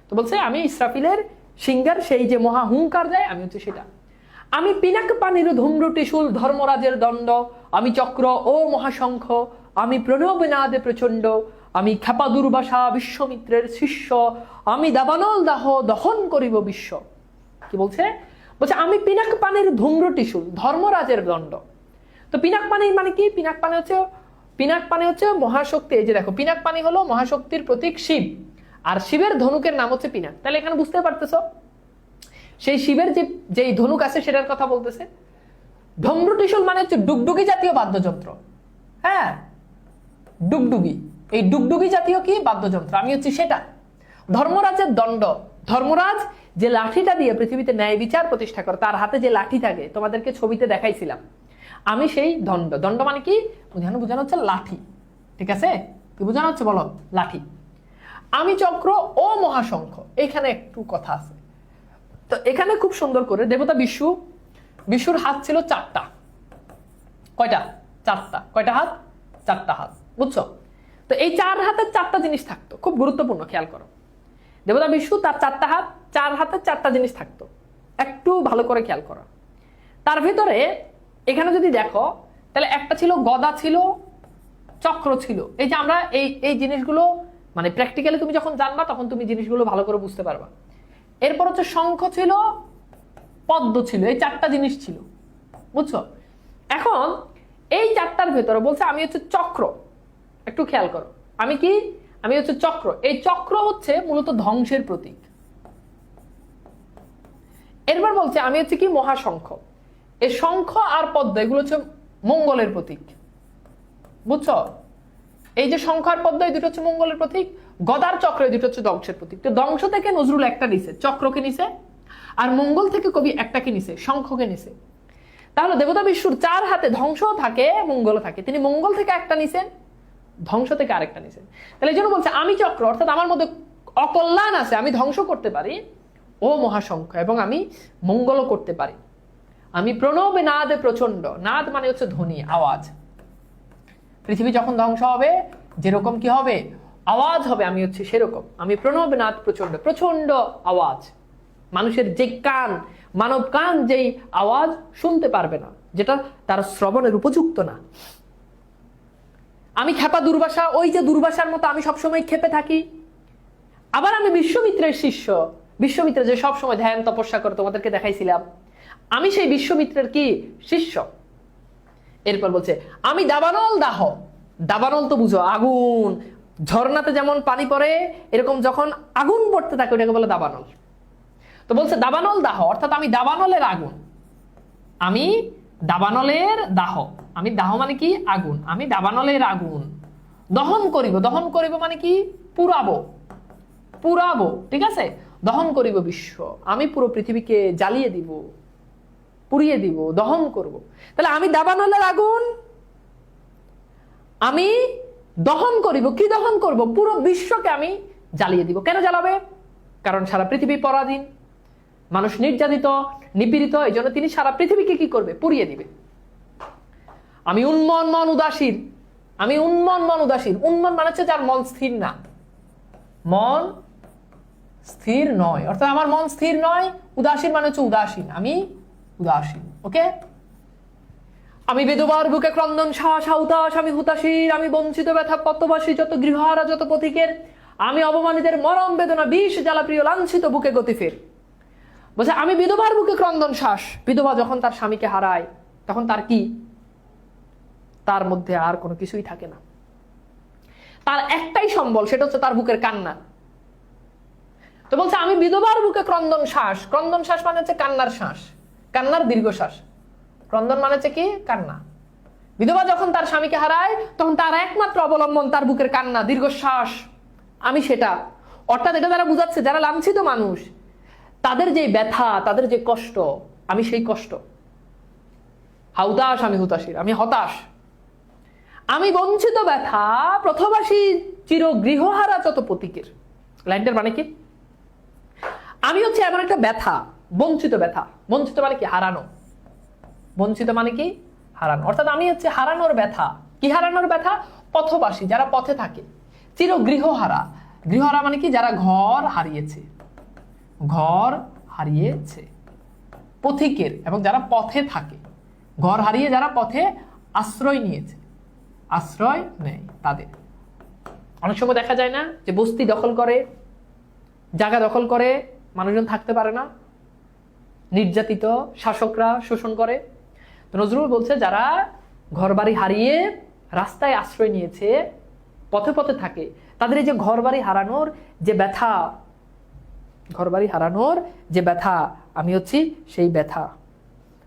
তো বলছে আমি ইসরাফিলের সিংহার সেই যে মহা হুঙ্কার যায়, আমি হচ্ছে সেটা। আমি পিনাক পানির ধূম্র ত্রিশূল ধর্মরাজের দণ্ড, আমি চক্র ও মহাশঙ্খ, আমি প্রণব নাদে প্রচণ্ড, আমি খ্যাপা দুর্বাসা বিশ্বমিত্রের শিষ্য, আমি দাবানল দাহ দহন করিব বিশ্ব। কি বলছে? বলছে আমি পিনাক পানির ধূম্র ত্রিশূল ধর্মরাজের দণ্ড। তো পিনাক পানি মানে কি? পিনাক পানি হচ্ছে মহাশক্তি। এই যে দেখো, পিনাক পানি হলো মহাশক্তির প্রতীক শিব, আর শিবের ধনুকের নাম হচ্ছে পিনাক। তাহলে এখানে বুঝতে পারতেছো সেই শিবের যে ধনুক আছে সেটার কথা বলতেছে। ধূম্র ত্রিশূল মানে হচ্ছে ডুগডুগি জাতীয় বাদ্যযন্ত্র। হ্যাঁ, ডুগডুগি, এই ডুগডুগি জাতীয় কি বাদ্যযন্ত্র, আমি হচ্ছে সেটা। ধর্মরাজের দণ্ড, ধর্মরাজ যে লাঠিটা দিয়ে পৃথিবীতে ন্যায় বিচার প্রতিষ্ঠা করে, তার হাতে যে লাঠি থাকে, তোমাদেরকে ছবিতে দেখাইছিলাম, আমি সেই দণ্ড। দণ্ড মানে কি বোঝানো হচ্ছে লাঠি, ঠিক আছে? কি বোঝানো হচ্ছে বলো? লাঠি। আমি চক্র ও মহাশঙ্খ, এখানে একটু কথা আছে। তো এখানে খুব সুন্দর করে দেবতা বিষ্ণুর হাত ছিল 4টা। কয়টা? 4টা। কয়টা হাত? 4টা হাত, বুঝছো? তো এই 4 হাতের 4টা জিনিস থাকতো, খুব গুরুত্বপূর্ণ, খেয়াল করো। দেবতা বিষ্ণু তার 4টা হাত, 4 হাতের 4টা জিনিস থাকতো, একটু ভালো করে খেয়াল করো। তার ভিতরে এখানে যদি দেখো, তাহলে একটা ছিল গদা, ছিল চক্র ছিল। এই যে আমরা এই জিনিসগুলো মানে প্র্যাকটিক্যালি তুমি যখন জানবা, তখন তুমি জিনিসগুলো ভালো করে বুঝতে পারবা। এরপর হচ্ছে শঙ্খ ছিল, পদ্ম ছিল, এই 4টা জিনিস ছিল, বুঝছো? এখন এই 4টার ভেতরে বলছে আমি হচ্ছে চক্র। একটু খেয়াল করো, আমি কি? আমি হচ্ছে চক্র। এই চক্র হচ্ছে মূলত ধ্বংসের প্রতীক। এরপর বলছে আমি হচ্ছে কি? মহাশঙ্খ। এই শঙ্খ আর পদ্ম এগুলো হচ্ছে মঙ্গলের প্রতীক, বুঝছো? এই যে শঙ্খ আর পদ্ম, এই দুটো হচ্ছে মঙ্গলের প্রতীক। গদার চক্র, এই দুটো হচ্ছে ধ্বংসের প্রতীক। তো ধ্বংস থেকে নজরুল একটা নিছে, চক্রকে নিছে, আর মঙ্গল থেকে কবি একটাকে নিছে, শঙ্খকে নিছে। তাহলে দেবতা বিষ্ণুর 4 হাতে ধ্বংস থাকে, মঙ্গল থাকে, তিনি মঙ্গল থেকে একটা নিছেন, ধ্বংস থেকে আরেকটা নিছেন। তাহলে এই জন্য বলছে আমি চক্র, অর্থাৎ আমার মধ্যে অকল্যাণ আছে, আমি ধ্বংস করতে পারি, ও মহাশঙ্খ, এবং আমি মঙ্গলও করতে পারি। আমি প্রণব নাদে প্রচণ্ড, নাদ মানে হচ্ছে ধ্বনি, আওয়াজ। পৃথিবী যখন ধ্বংস হবে, যেরকম কি হবে আওয়াজ হবে, আমি হচ্ছে সেরকম। আমি প্রণব নাদ প্রচণ্ড, প্রচণ্ড আওয়াজ। মানুষের যে কান, মানব কান যেই আওয়াজ শুনতে পারবে না, যেটা তার শ্রবণের উপযুক্ত না। আমি খ্যাপা দুর্বাসা, ওই যে দুর্বাসার মতো আমি সবসময় ক্ষেপে থাকি। আবার আমি বিশ্বমিত্রের শিষ্য, বিশ্বমিত্র যে সবসময় ধ্যান তপস্যা করে, তোমাদেরকে দেখাইছিলাম, আমি সেই বিশ্বমিত্রের কি? শিষ্য। এরপর বলছে আমি দাবানল দাহ। দাবানল তো বুঝো, আগুন। ঝর্ণাতে যেমন পানি পড়ে, এরকম যখন আগুন পড়তে থাকে ওটাকে বলে দাবানল। তো বলছে দাবানল দাহ, অর্থাৎ আমি দাবানলের আগুন। আমি দাবানলের দাহ, আমি দাহ মানে কি? আগুন। আমি দাবানলের আগুন দহন করিব। দহন করিব মানে কি? পুরাবো, পুরাবো, ঠিক আছে? দহন করিব বিশ্ব, আমি পুরো পৃথিবীকে জ্বালিয়ে দিব, পুড়িয়ে দিব, দহন করব। তাহলে আমি দাবানলের আগুন, আমি দহন করিব। কি দহন করব? পুরো বিশ্বকে আমি জ্বালিয়ে দিব। কেন জ্বালাবে? কারণ সারা পৃথিবী পরাধীন, মানুষ নির্যাতিত, নিপীড়িত, এই জন্য তিনি সারা পৃথিবীকে কি করবে? পুড়িয়ে দিবে। আমি উন্মন মন উদাসীর, আমি উন্মন মন উদাসীর। উন্মন মানে হচ্ছে যার মন স্থির না, মন স্থির নয়, অর্থাৎ আমার মন স্থির নয়। উদাসীন মানে হচ্ছে উদাসীন, আমি উদাসীন। ওকে? আমি বেদবার বুকে ক্রন্দন শ্বাস হুতাশ, আমি হুতাশীর, আমি বঞ্চিত ব্যথা পত্তবাসী, যত গৃহহারা যত পথিকের, আমি অবমানীদের মরম বেদনা, বিষ জ্বালা প্রিয় লাঞ্ছিত বুকে গতিফের। বলছে আমি বিধবার বুকে ক্রন্দন শ্বাস। বিধবা যখন তার স্বামীকে হারায়, তখন তার কি? তার মধ্যে আর কোনো কিছুই থাকে না, তার একটাই সম্বল, সেটা হচ্ছে তার বুকের কান্না। তো বলছে আমি বিধবার বুকে ক্রন্দন শ্বাস। ক্রন্দন শ্বাস মানে হচ্ছে কান্নার শ্বাস, কান্নার দীর্ঘশ্বাস। ক্রন্দন মানে হচ্ছে কি? কান্না। বিধবা যখন তার স্বামীকে হারায় তখন তার একমাত্র অবলম্বন তার বুকের কান্না, দীর্ঘশ্বাস। আমি সেটা, অর্থাৎ এটা তারা বুঝাচ্ছে যারা লাঞ্ছিত মানুষ, তাদের যে ব্যথা, তাদের যে কষ্ট, আমি সেই কষ্ট। হাউতাস আমি হুতাশির, আমি হতাশ। আমি বঞ্চিত ব্যথা প্রথবাসী চির গৃহহারা যত প্রতীকের। লাইনটার মানে কি? আমি হচ্ছে এমন একটা ব্যথা, বঞ্চিত ব্যথা। বঞ্চিত মানে কি? হারানো। বঞ্চিত মানে কি? হারানো। অর্থাৎ আমি হচ্ছে হারানোর ব্যথা। কি হারানোর ব্যথা? পথবাসী, যারা পথে থাকে। চির গৃহহারা। গৃহহারা মানে কি? যারা ঘর হারিয়েছে, ঘর হারিয়েছে। পথিকের, এবং যারা পথে থাকে। ঘর হারিয়ে যারা পথে আশ্রয় নিয়েছে, আশ্রয় নেয় তাদের। অনেক সময় দেখা যায় না যে বস্তি দখল করে, জায়গা দখল করে, মানুষজন থাকতে পারে না, নির্যাতিত, শাসকরা শোষণ করে। তো নজরুল বলছে যারা ঘরবাড়ি হারিয়ে রাস্তায় আশ্রয় নিয়েছে, পথে পথে থাকে, তাদের এই যে ঘরবাড়ি হারানোর যে ব্যথা, ঘরবাড়ি হারানোর যে ব্যথা, আমি হচ্ছি সেই ব্যথা।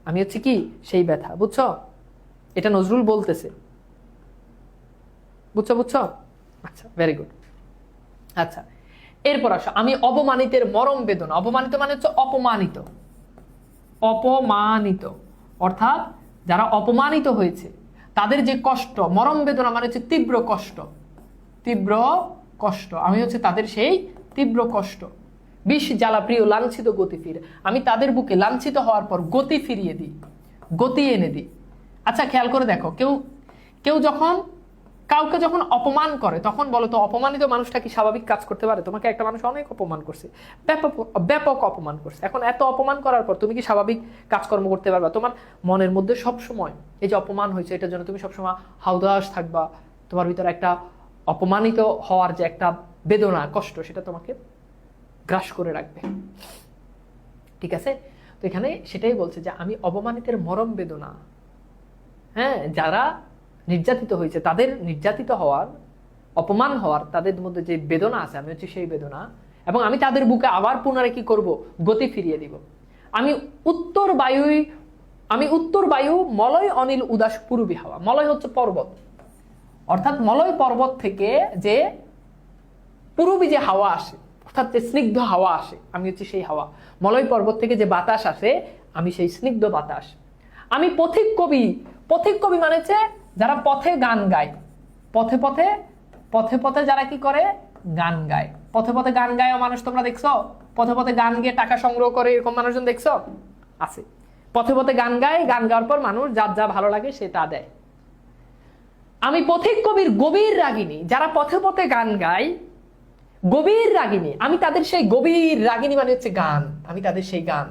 আমি হচ্ছে কি? সেই ব্যথা। বুঝছো? এটা নজরুল বলতেছে। বুঝছো? বুঝছো? আচ্ছা, ভেরি গুড। আচ্ছা, এরপর আসো, আমি অপমানিতের মরম বেদনা। অপমানিত মানে হচ্ছে অপমানিত। অপমানিত অর্থাৎ যারা অপমানিত হয়েছে তাদের যে কষ্ট, মরম বেদনা মানে হচ্ছে তীব্র কষ্ট। তীব্র কষ্ট, আমি হচ্ছে তাদের সেই তীব্র কষ্ট। বিষ জ্বালা প্রিয় লাঞ্ছিত গতি ফিরে, আমি তাদের বুকে লাঞ্ছিত হওয়ার পর গতি ফিরিয়ে দিই, গতি এনে দিই। আচ্ছা, খেয়াল করে দেখো, কেউ যখন কাউকে যখন অপমান করে, তখন বলো তো অপমানিত মানুষটা কি স্বাভাবিক কাজ করতে পারে? তোমাকে একটা মানুষ অনেক অপমান করছে, ব্যাপক অপমান করছে। এখন এত অপমান করার পর তুমি কি স্বাভাবিক কাজকর্ম করতে পারবা? তোমার মনের মধ্যে সব সময় এই যে অপমান হয়েছে, এটার জন্য তুমি সবসময় হাউদাস থাকবা। তোমার ভিতরে একটা অপমানিত হওয়ার যে একটা বেদনা, কষ্ট, সেটা তোমাকে গ্রাস করে রাখবে। ঠিক আছে? তো এখানে সেটাই বলছে যে আমি অপমানিতের মরম বেদনা। হ্যাঁ, যারা নির্যাতিত হয়েছে তাদের নির্যাতিত হওয়ার, অপমান হওয়ার, তাদের মধ্যে যে বেদনা আছে, আমি হচ্ছে সেই বেদনা। এবং আমি তাদের বুকে আবার পুনরায় কি করব? গতি ফিরিয়ে দিব। আমি উত্তর বায়ু মলয় অনিল উদাস পূর্বী হাওয়া। মলয় হচ্ছে পর্বত, অর্থাৎ মলয় পর্বত থেকে যে পূর্বী যে হাওয়া আসে, অর্থাৎ যে স্নিগ্ধ হাওয়া আসে, আমি হচ্ছে সেই হাওয়া। মলয় পর্বত থেকে যে বাতাস আসে, আমি সেই স্নিগ্ধ বাতাস। আমি পথিক কবি। পথিক কবি মানে হচ্ছে যারা পথে গান গায়। পথে পথে যারা কি করে? গান গায়। পথে পথে গান গায় মানুষ তোমরা দেখছো? পথে পথে গান গিয়ে টাকা সংগ্রহ করে, এরকম মানুষজন দেখছো? আছে। পথে পথে গান গায়, গান গাওয়ার পর মানুষ যার যা ভালো লাগে সে তা দেয়। আমি পথিক কবির গভীর রাগিনী। যারা পথে পথে গান গায়, গভীর রাগিনী, আমি তাদের সেই গভীর রাগিনী মানে হচ্ছে গান। আমি তাদের সেই গান।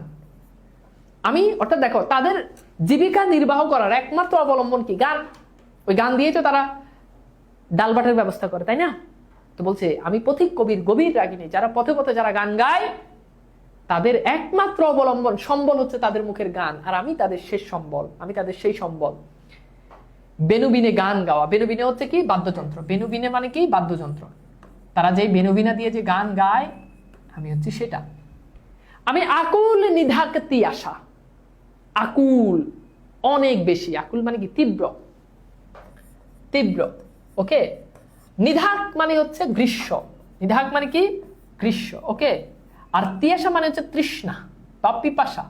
আমি, অর্থাৎ দেখো, তাদের জীবিকা নির্বাহ করার একমাত্র অবলম্বন কি? গান। ওই গান দিয়েই তো তারা ডাল ভাতের ব্যবস্থা করে, তাই না? তো বলছে আমি পথিক কবির গভীর রাগিনী, যারা পথে পথে যারা গান গায়, তাদের একমাত্র অবলম্বন, সম্বল হচ্ছে তাদের মুখের গান। আর আমি তাদের শেষ সম্বল, আমি তাদের সেই সম্বল। বেনুবিনে গান গাওয়া। বেনুবিনে হচ্ছে কি? বাদ্যযন্ত্র। বেনুবিনে মানে কি? বাদ্যযন্ত্র। তারা যে বেনুবিনা দিয়ে যে গান গায়, আমি হচ্ছে সেটা। আমি আকুল নিধাকতি আশা। আকুল, অনেক বেশি। আকুল মানে কি? তীব্র, তীব্র। ওকে। নিধাক মানে হচ্ছে গ্রীষ্ম। নিধাক মানে কি? গ্রীষ্ম। ওকে। আর তিয়াসা মানে হচ্ছে তৃষ্ণা বা পিপাসা।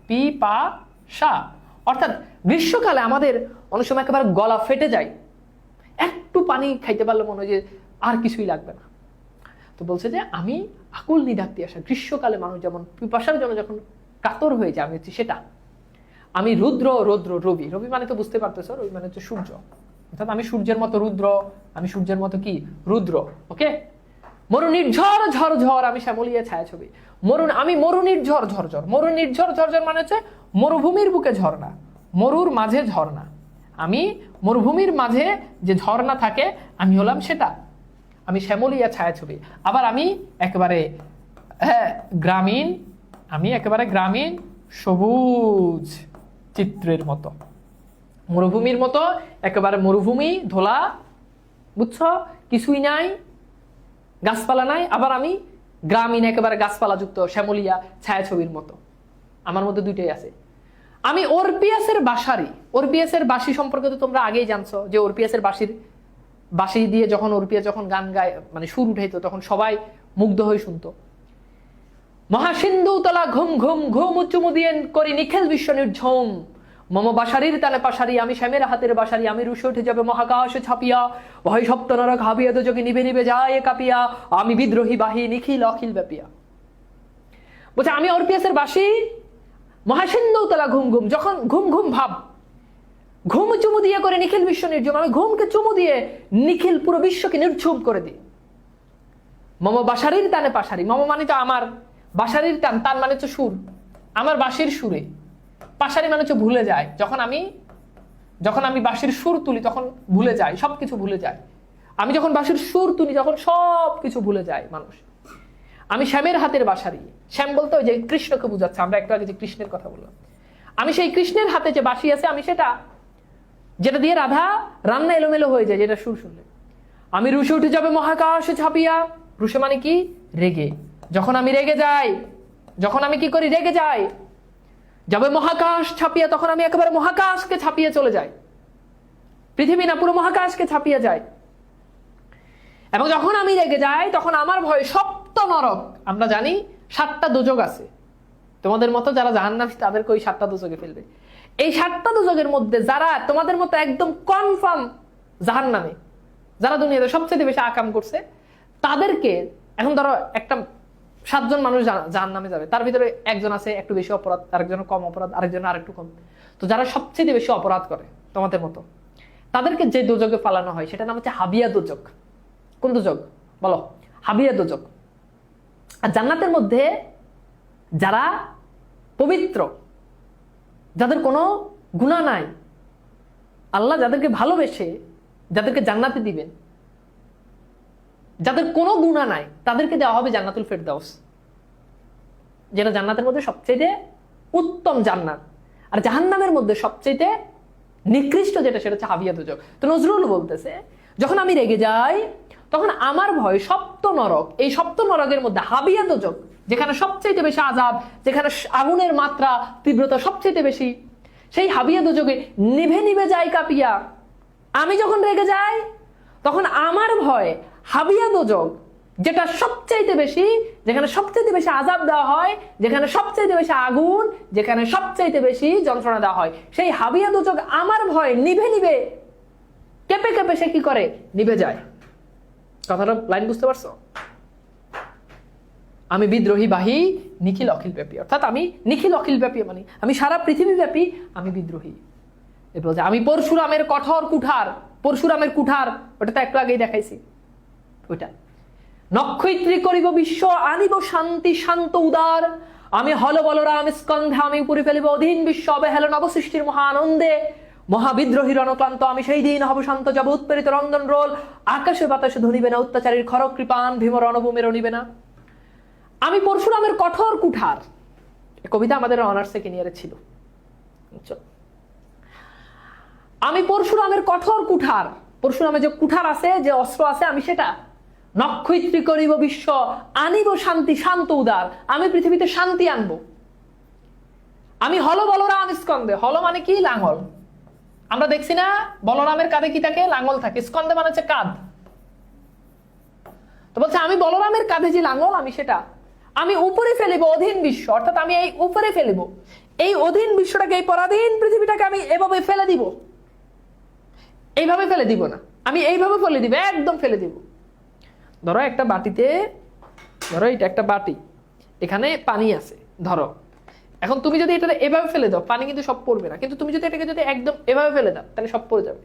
পিপাসা অর্থাৎ গ্রীষ্মকালে আমাদের অনেক সময় একেবারে গলা ফেটে যায়, একটু পানি খাইতে পারলে মনে হয় যে আর কিছুই লাগবে না। তো বলছে যে আমি আকুল নিধাক তিয়াসা। গ্রীষ্মকালে মানুষ যেমন পিপাসার জন্য যখন কাতর হয়ে যায়, আমি হচ্ছে সেটা। আমি রুদ্র, রৌদ্র, রবি। রবি মানে তো বুঝতে পারতেছো, রবি মানে হচ্ছে সূর্য। অর্থাৎ আমি সূর্যের মতো রুদ্র, আমি সূর্যের মতো কি? রুদ্র। ওকে। মরুনির্ঝর ঝর ঝর, আমি শ্যামলিয়া ছায়াছবি। আমি মরুনির্ঝর ঝরঝর। মরুনির্ঝর ঝরঝর মানে হচ্ছে মরুভূমির বুকে ঝর্ণা, মরুর মাঝে ঝর্ণা। আমি মরুভূমির মাঝে যে ঝর্ণা থাকে, আমি হলাম সেটা। আমি শ্যামলিয়া ছায়াছবি। আবার আমি একেবারে গ্রামীণ, আমি একেবারে গ্রামীণ সবুজ চিত্রের মতো, মরুভূমির মতো, একেবারে মরুভূমি ধোলা, বুঝছো? কিছুই নাই, গাছপালা নাই। আবার আমি গ্রামীণ একেবারে গাছপালাযুক্ত শ্যামলিয়া ছায়াছবির মতো। আমার মধ্যে দুইটাই আছে। আমি ওরপিয়াসের বাঁশারি, ওরপিয়াসের বাঁশি সম্পর্কে তো তোমরা আগেই জানছো যে ওরপিয়াসের বাঁশি দিয়ে যখন ওরপিয়াস যখন গান গায় মানে সুর উঠাইতো তখন সবাই মুগ্ধ হয়ে শুনতো। মহাসিন্ধু তলা ঘুম ঘুম ঘুম চুমু দিয়ে করি নিখিল বিশ্ব নির্ঝুম, মম বাঁশারির তালে পাশারি আমি শ্যামের হাতের বাঁশারি, আমি রুশে উঠে যাবে মহাকাশ ছাপিয়া, ভয় সপ্ত নরক হাবিয়া তো যোগে নিভে নিভে যায় কাপিয়া, আমি বিদ্রোহী বাহি নিখিল অখিল ব্যাপিয়া। বলছে আমি ওরপিয়াসের বাঁশি, মহাসিন্ধু তলা ঘুম ঘুম, যখন ঘুম ঘুম ভাব, ঘুম চুমু দিয়ে করে নিখিল বিশ্ব নির্ঝুম, আমি ঘুমকে চুমু দিয়ে নিখিল পুরো বিশ্বকে নির্ঝুম করে দিই। মম বাঁশারির টানে পাশারি, মম মানে তো আমার, বাঁশারির টান, টান মানে হচ্ছে সুর, আমার বাঁশির সুরে, পাশারি মানে হচ্ছে ভুলে যায়। যখন আমি বাঁশির সুর তুলি তখন ভুলে যায়, সবকিছু ভুলে যায়। আমি যখন বাঁশির সুর তুলি তখন সবকিছু ভুলে যায় মানুষ। আমি শ্যামের হাতের বাঁশারি, শ্যাম বলতে ওই যে কৃষ্ণকে বুঝাচ্ছে, আমরা একটু আগে যে কৃষ্ণের কথা বললাম, আমি সেই কৃষ্ণের হাতে যে বাঁশি আছে আমি সেটা, যেটা দিয়ে রাধা রান্না এলোমেলো হয়ে যায় যেটা সুর শুনলে। আমি রুশে উঠে যাবে মহাকাশে ছাপিয়া, রুশে মানে কি রেগে, যখন আমি রেগে যাই, যখন আমি কি করি রেগে যাই, যাবে মহাকাশ ছাপিয়া, তখন আমি একেবারে মহাকাশকে ছাপিয়ে চলে যাই, পৃথিবী না পুরো মহাকাশকে ছাপিয়ে যায়। এবং যখন আমি রেগে যাই তখন আমার ভয় সপ্ত নরক, আমরা জানি 7টা দোজক আছে, তোমাদের মতো যারা জাহান্নামী তাদেরকে ওই 7টা দোজকে ফেলবে। এই 7টা দোজকের মধ্যে যারা তোমাদের মতো একদম কনফার্ম জাহান্নামী, যারা দুনিয়াতে সবচেয়ে বেশি আকাম করছে, তাদেরকে এখন ধরো একটা 7 জন মানুষ জাহান্নামে যাবে, তার ভিতরে একজন আছে একটু বেশি অপরাধ, আরেকজন কম অপরাধ, আরেকজন আরেকটু কম। তো যারা সবচেয়ে বেশি অপরাধ করে তোমাদের মতো, তাদেরকে যে দোজকে ফালানো হয় সেটা নাম হচ্ছে হাবিয়া দোজক। কোন দোজক বলো? হাবিয়া দোজক। আর জান্নাতের মধ্যে যারা পবিত্র, যাদের কোনো গুনাহ নাই, আল্লাহ যাদেরকে ভালোবেসে যাদেরকে জান্নাতে দিবেন, যাদের কোনো গুনাহ নাই, তাদেরকে দেওয়া হবে জান্নাতুল ফেরদাউস, যেটা জান্নাতের মধ্যে সবচেয়ে উত্তম জান্নাত। আর জাহান্নামের মধ্যে সবচেয়ে নিকৃষ্ট যেটা সেটা হচ্ছে হাবিয়া দোজক। তো নজরুল বলতেছে যখন আমি রেগে যাই তখন আমার ভয় সপ্ত নরক, এই সপ্ত নরকের মধ্যে হাবিয়া দোজক, যেখানে সবচেয়ে বেশি আযাব, যেখানে আগুনের মাত্রা তীব্রতা সবচেয়ে বেশি, সেই হাবিয়া দোজকে নিভে নিভে যায় কাঁপিয়া। আমি যখন রেগে যাই তখন আমার ভয় হাবিয়া দোজক, যেটা সবচেয়ে বেশি, যেখানে সবচেয়ে বেশি আযাব দেওয়া হয়, যেখানে সবচেয়ে বেশি আগুন, যেখানে সবচেয়ে বেশি যন্ত্রণা দেওয়া হয়, সেই হাবিয়া দোজক আমার ভয় নিভে নিভে কেঁপে কেঁপে সে কি করে নিভে যায়। কথাটা লাইন বুঝতে পারছো? আমি বিদ্রোহী বাহি নিখিল অখিল ব্যাপী, অর্থাৎ আমি নিখিল অখিল ব্যাপী মানে আমি সারা পৃথিবী ব্যাপী আমি বিদ্রোহী। এরপর আমি পরশুরামের কঠোর কুঠার, পরশুরামের কুঠার ওটা তো একটু আগেই দেখাইছি, ওইটা নক্ষত্রী করিব বিশ্ব আনিব শান্তি শান্ত উদার, আমি হল বলরাম স্কন্ধে আমি উপরে ফেলিব অধীন বিশ্ব অবহেল নবসৃষ্টির মহা আনন্দে, মহাবিদ্রোহী রণক্লান্ত আমি সেই দিন হব শান্ত, যাব উৎপেরিত রন্ধন রোল আকাশে বাতাসে ধরিবে না, অত্যাচারীর খড়গ কৃপান ভীম রণভূমে রণিবে না। আমি পরশুরামের কঠোর কুঠার, কবিতা আমাদের অনার্স সেকেন্ড ইয়ারে ছিল। আমি পরশুরামের কঠোর কুঠার, পরশুরামের যে কুঠার আছে, যে অস্ত্র আছে, আমি সেটা নক্ষত্রী করিব বিশ্ব আনিব শান্তি শান্ত উদার, আমি পৃথিবীতে শান্তি আনবো। আমি হল বলরাম স্কন্ধে, হল মানে কি লাঙ্গল, আমরা দেখছি না বলরামের কাঁধে কি থাকে? লাঙ্গল থাকে। স্কন্ধে মানে হচ্ছে কাঁধ। তো বলছে আমি বলরামের কাঁধে যে লাঙ্গল আমি সেটা আমি উপরে ফেলিব অধীন বিশ্ব, অর্থাৎ আমি এই উপরে ফেলিব এই অধীন বিশ্বটাকে, এই পরাধীন পৃথিবীটাকে আমি এভাবে ফেলে দিব, এইভাবে ফেলে দিব না, আমি এইভাবে ফেলে দিব, একদম ফেলে দিব। ধরো একটা বাটিতে, ধরো এটা একটা বাটি, এখানে পানি আছে ধরো, এখন তুমি যদি এটা এভাবে ফেলে দাও পানি কিন্তু সব পড়বে না, কিন্তু তুমি যদি এটাকে যদি একদম এভাবে ফেলে দাও তাহলে সব পড়ে যাবে।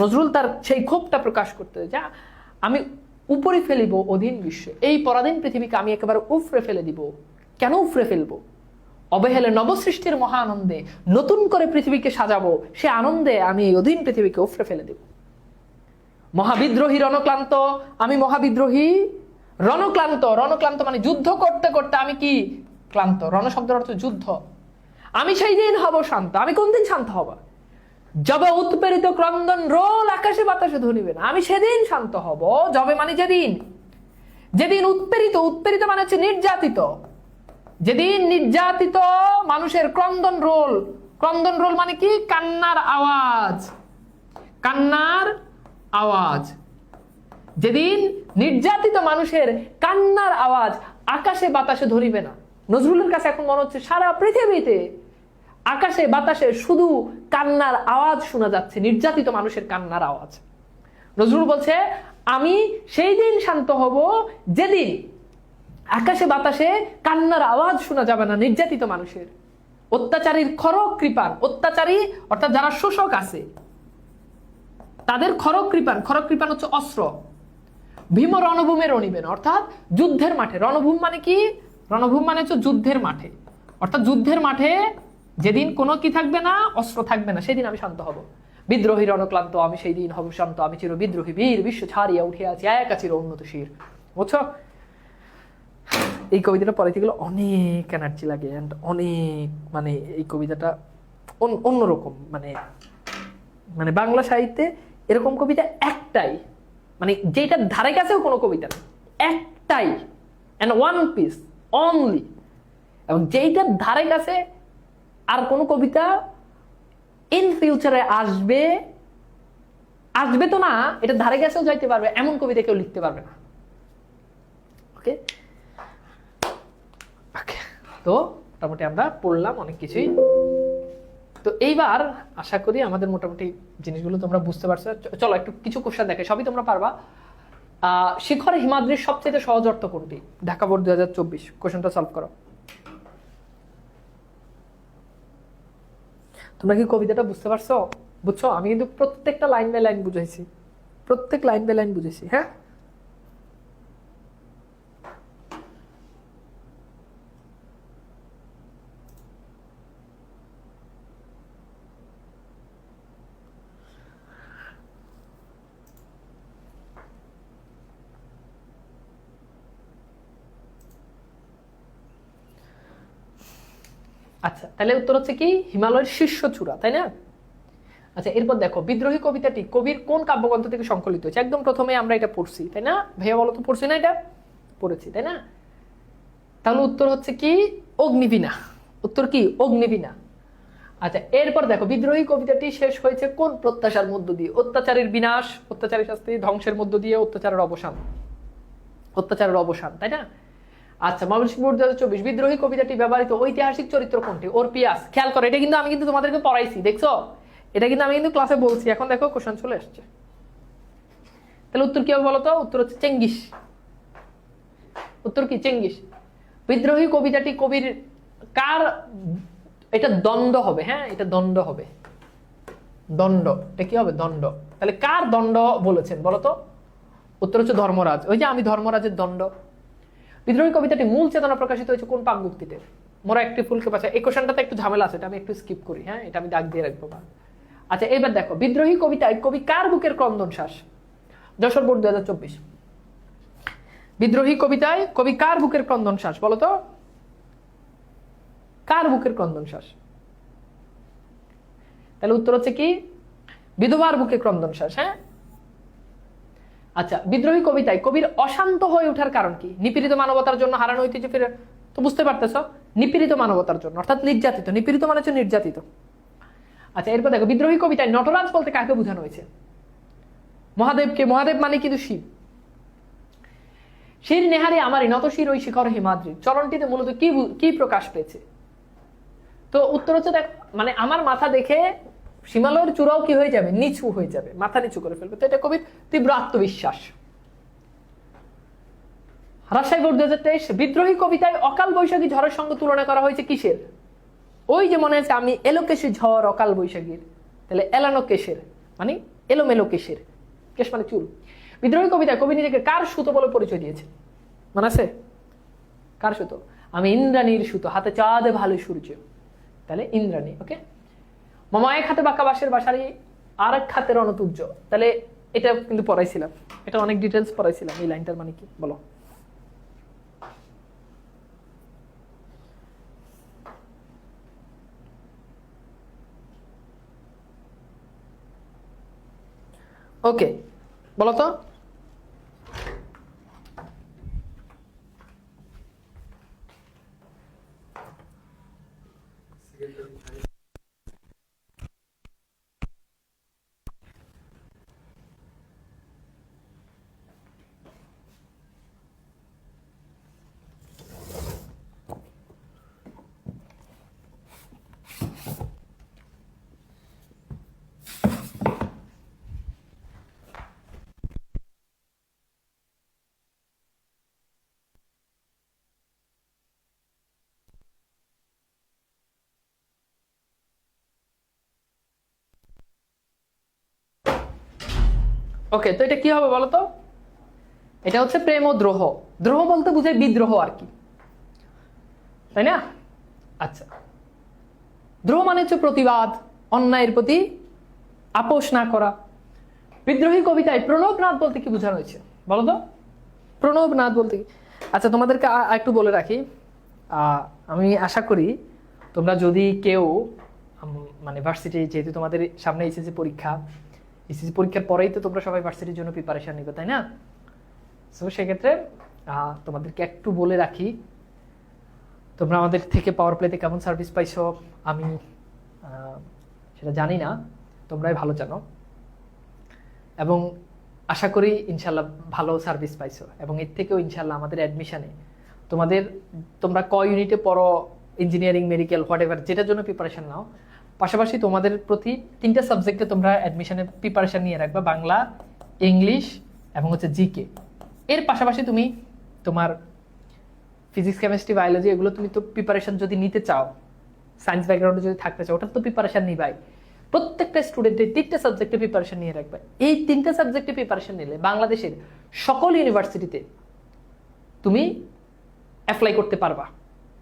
নজরুল তার সেই ক্ষোভটা প্রকাশ করতে যা আমি উপরে ফেলিব অধীন বিশ্ব, এই পরাধীন পৃথিবীকে আমি একেবারে উফরে ফেলে দিব। কেন উফরে ফেলবো? অবহেলে নবসৃষ্টির মহা আনন্দে, নতুন করে পৃথিবীকে সাজাবো, সে আনন্দে আমি এই অধীন পৃথিবীকে উফরে ফেলে দেব। মহাবিদ্রোহী রণক্লান্ত, আমি মহাবিদ্রোহী রণক্লান্ত, রণক্লান্ত মানে যুদ্ধ করতে করতে আমি কি ক্লান্ত, রণ শব্দের অর্থ যুদ্ধ। আমি সেই দিন হব শান্ত, আমি কোন দিন শান্ত হব? যবে উৎপেরিত ক্রন্দন রোল আকাশে বাতাসে ধরিবে না, আমি সেদিন শান্ত হব। যবে মানে যেদিন, যেদিন উৎপীড়িত, উৎপীড়িত মানে হচ্ছে নির্যাতিত, যেদিন নির্যাতিত মানুষের ক্রন্দন রোল, ক্রন্দন রোল মানে কি? কান্নার আওয়াজ, কান্নার আওয়াজ। যেদিন নির্যাতিত মানুষের কান্নার আওয়াজ আকাশে বাতাসে ধরিবে না। নজরুলের কাছে এখন মনে হচ্ছে সারা পৃথিবীতে আকাশে বাতাসে শুধু কান্নার আওয়াজ শোনা যাচ্ছে, নির্যাতিত মানুষের কান্নার আওয়াজ। নজরুল বলছে আমি সেই দিন শান্ত হব যেদিন আকাশে বাতাসে কান্নার আওয়াজ শোনা যাবে না নির্যাতিত মানুষের। অত্যাচারীর খড়গ কৃপান, অত্যাচারী অর্থাৎ যারা শোষক আছে তাদের খড়গ কৃপান, খড়গ কৃপান হচ্ছে অস্ত্র। ভীম রণভূমে রণিবেন, অর্থাৎ যুদ্ধের মাঠে। রণভূম মানে কি? রণভূম মানে হচ্ছে যুদ্ধের মাঠে, অর্থাৎ যুদ্ধের মাঠে যেদিন কোনো কি থাকবে না, অস্ত্র থাকবে না, সেদিন আমি শান্ত হব। বিদ্রোহী রণক্লান্ত আমি সেই দিন হব শান্ত, আমি চির বিদ্রোহী বীর বিশ্ব ছাড়িয়া উঠে আছি একা চির উন্নত শির। বুঝছো? এই কবিতাটা পড়াইতে গেলে অনেক এনার্জি লাগে, অ্যান্ড অনেক মানে এই কবিতাটা অন্যরকম। মানে মানে বাংলা সাহিত্যে এরকম কবিতা একটাই, মানে যেটার ধারে কাছেও কোনো কবিতা নেই, একটাই, অ্যান্ড ওয়ান পিস অনলি। এবং যেইটার ধারে কাছে আর কোনো কবিতা ইন ফিউচারে আসবে, আসবে তো না, এটা ধারে কাছেও যাইতে পারবে এমন কবিতা কেউ লিখতে পারবে না। ওকে, তো মোটামুটি আমরা পড়লাম অনেক কিছুই। তো এইবার আশা করি আমাদের মোটামুটি জিনিসগুলো তোমরা বুঝতে পারছো। চলো একটু কিছু কোশ্চেন দেখে, সবই তোমরা পারবা। শিখরে হিমাদ্রির সবচেয়ে সহজ অর্থ কোনটি? ঢাকা বোর্ড 2024 কোশ্চেনটা সলভ করো। তোমরা কি কবিতাটা বুঝতে পারছো? বুঝছো? আমি কিন্তু প্রত্যেকটা লাইন বাই লাইন বুঝাইছি, প্রত্যেক লাইন বাই লাইন বুঝেছি। হ্যাঁ, আচ্ছা, তাহলে উত্তর হচ্ছে কি? হিমালয়ের শীর্ষ চূড়া, তাই না? আচ্ছা, এরপর দেখো বিদ্রোহী কবিতাটি কবির কোন কাব্যগ্রন্থ থেকে সংকলিত হয়েছে? একদম প্রথমে আমরা এটা পড়ছি, তাই না ভাইয়া? বলো তো, পড়ছি না? এটা পড়েছি, তাই না? তাহলে উত্তর হচ্ছে কি? অগ্নিবীণা। উত্তর কি? অগ্নিবীণা। আচ্ছা, এরপর দেখো বিদ্রোহী কবিতাটি শেষ হয়েছে কোন প্রত্যাশার মধ্য দিয়ে? অত্যাচারের বিনাশ, অত্যাচারী শাস্তি, ধ্বংসের মধ্য দিয়ে, অত্যাচারের অবসান, অত্যাচারের অবসান, তাই না? আচ্ছা, ময়মনসিংহ বোর্ড 2024 বিদ্রোহী কবিতাটি ব্যবহৃত ঐতিহাসিক চরিত্র কোনটি? ওরপিয়াস। খেয়াল করো, এটা কিন্তু আমি কিন্তু তোমাদেরকে পড়াইছি, দেখছো? এটা কিন্তু আমি কিন্তু ক্লাসে বলছি, এখন দেখো কোশ্চেন চলে আসছে। তাহলে উত্তর কি হবে বলো তো? উত্তর হচ্ছে চেঙ্গিস। উত্তর কি? চেঙ্গিস। বিদ্রোহী কবিতাটি কবির কার? এটা দ্বন্দ্ব হবে, হ্যাঁ, এটা দ্বন্দ্ব হবে, দণ্ড। এটা কি হবে? দণ্ড। তাহলে কার দণ্ড বলেছেন বলো তো? উত্তর হচ্ছে ধর্মরাজ। ওই যে আমি ধর্মরাজের দণ্ড। বিদ্রোহী কবিতাটি মূল চেতনা প্রকাশিত হয়েছে কোন পাকগুক্তিতে? মোরা একটি ফুলকে বাঁচা। এই কোশ্চেনটাতে একটু ঝামেলা আছে, এটা আমি একটু স্কিপ করি, হ্যাঁ, এটা আমি দাগ দিয়ে রাখবো। আচ্ছা, এবার দেখো বিদ্রোহী কবিতায় কবি কার বুকের ক্রন্দন শ্বাস? যশোর বোর্ড 2024 বিদ্রোহী কবিতায় কবি কার বুকের ক্রন্দন শ্বাস বলো তো? কার বুকের ক্রন্দন শ্বাস? তাহলে উত্তর হচ্ছে কি? বিধবার বুকে ক্রন্দন শ্বাস। হ্যাঁ, আচ্ছা, বিদ্রোহী কবিতায় কবির অশান্ত হয়ে ওঠার কারণ কি? নিপীড়িত মানবতার জন্য, হারানো ঐতিহ্য ফিরে। তো বুঝতে পারতেছ, নিপীড়িত মানবতার জন্য, অর্থাৎ নির্যাতিত। নিপীড়িত মানে হচ্ছে নির্যাতিত। আচ্ছা, এরপর দেখো বিদ্রোহী কবিতায় নটরাজ বলতে কাকে বোঝানো হয়েছে? মহাদেবকে। মহাদেব মানে কিন্তু শিব। শির নেহারে আমারই নত শির ওই শিখর হিমাদ্রি চরণটিতে মূলত কি কি প্রকাশ পেয়েছে? তো উত্তর হচ্ছে দেখ, মানে আমার মাথা দেখে হিমালয়ের চূড়াও কি হয়ে যাবে? নিচু হয়ে যাবে, মাথা নিচু করে ফেলবে। তো এটা কবির তীব্র আত্মবিশ্বাস। রাজশাহী বোর্ড 2023 বিদ্রোহী কবিতায় অকাল বৈশাখী ঝড়ের সঙ্গে তুলনা করা হয়েছে কিসের? ওই যে মনে আছে আমি এলোকেশে ঝড় অকাল বৈশাখীর, তাহলে এলানো কেশের মানে এলোমেলো কেশের, কেশ মানে চুল। বিদ্রোহী কবিতায় কবি নিজেকে কার সুতো বলে পরিচয় দিয়েছে? মনে আছে? কার সুতো? আমি ইন্দ্রাণীর সুতো, হাতে চাঁদে ভালো সূর্য, তাহলে ইন্দ্রাণী। ওকে, মামা এক হাতে বাঁকা বাঁশের বাসারি, আর এক হাতে রণতুর্য। তাহলে এটা কিন্তু পড়াইছিলাম, এটা অনেক ডিটেলস পড়াইছিলাম। এই লাইনটার মানে কি বলো? ওকে, বলো তো। ওকে, তো এটা কি হবে বলো তো? এটা হচ্ছে প্রেম ও দ্রোহ। দ্রোহ বলতে বুঝায় বিদ্রোহ আর কি, তাই না? আচ্ছা, দ্রোহ মানে হচ্ছে প্রতিবাদ, অন্যায়ের প্রতি আপোষ না করা। বিদ্রোহী কবিতায় প্রণবনাথ বলতে কি বোঝানো হয়েছে বলো তো? প্রণবনাথ বলতে কি? আচ্ছা, তোমাদেরকে একটু বলে রাখি, আমি আশা করি তোমরা যদি কেউ মানে ভার্সিটি, যেহেতু তোমাদের সামনে এইচএসসি পরীক্ষা, এইচএসসি পরীক্ষার পরেই তো তোমরা সবাই ভার্সিটির জন্য প্রিপারেশন নিবে, তাই না? সো সেক্ষেত্রে তোমাদেরকে একটু বলে রাখি, তোমরা আমাদের থেকে পাওয়ার প্লেতে কেমন সার্ভিস পাইছো আমি সেটা জানি না, তোমরাই ভালো জানো। এবং আশা করি ইনশাল্লাহ ভালো সার্ভিস পাইছো, এবং এর থেকেও ইনশাল্লাহ আমাদের অ্যাডমিশনে তোমরা ক ইউনিটে পড়ো, ইঞ্জিনিয়ারিং, মেডিকেল, হোয়াট এভার, যেটার জন্য প্রিপারেশন নাও, পাশাপাশি তোমাদের প্রতি 3টা সাবজেক্টে তোমরা অ্যাডমিশনের প্রিপারেশন নিয়ে রাখবা, বাংলা, ইংলিশ এবং হচ্ছে জিকে। এর পাশাপাশি তুমি তোমার ফিজিক্স, কেমিস্ট্রি, বায়োলজি এগুলো তুমি তো প্রিপারেশন যদি নিতে চাও, সায়েন্স ব্যাকগ্রাউন্ডে যদি থাকতে চাও, ওটার তো প্রিপারেশন নিবাই। প্রত্যেকটা স্টুডেন্টের 3টা সাবজেক্টে প্রিপারেশন নিয়ে রাখবে। এই 3টা সাবজেক্টে প্রিপারেশন নিলে বাংলাদেশের সকল ইউনিভার্সিটিতে তুমি অ্যাপ্লাই করতে পারবা,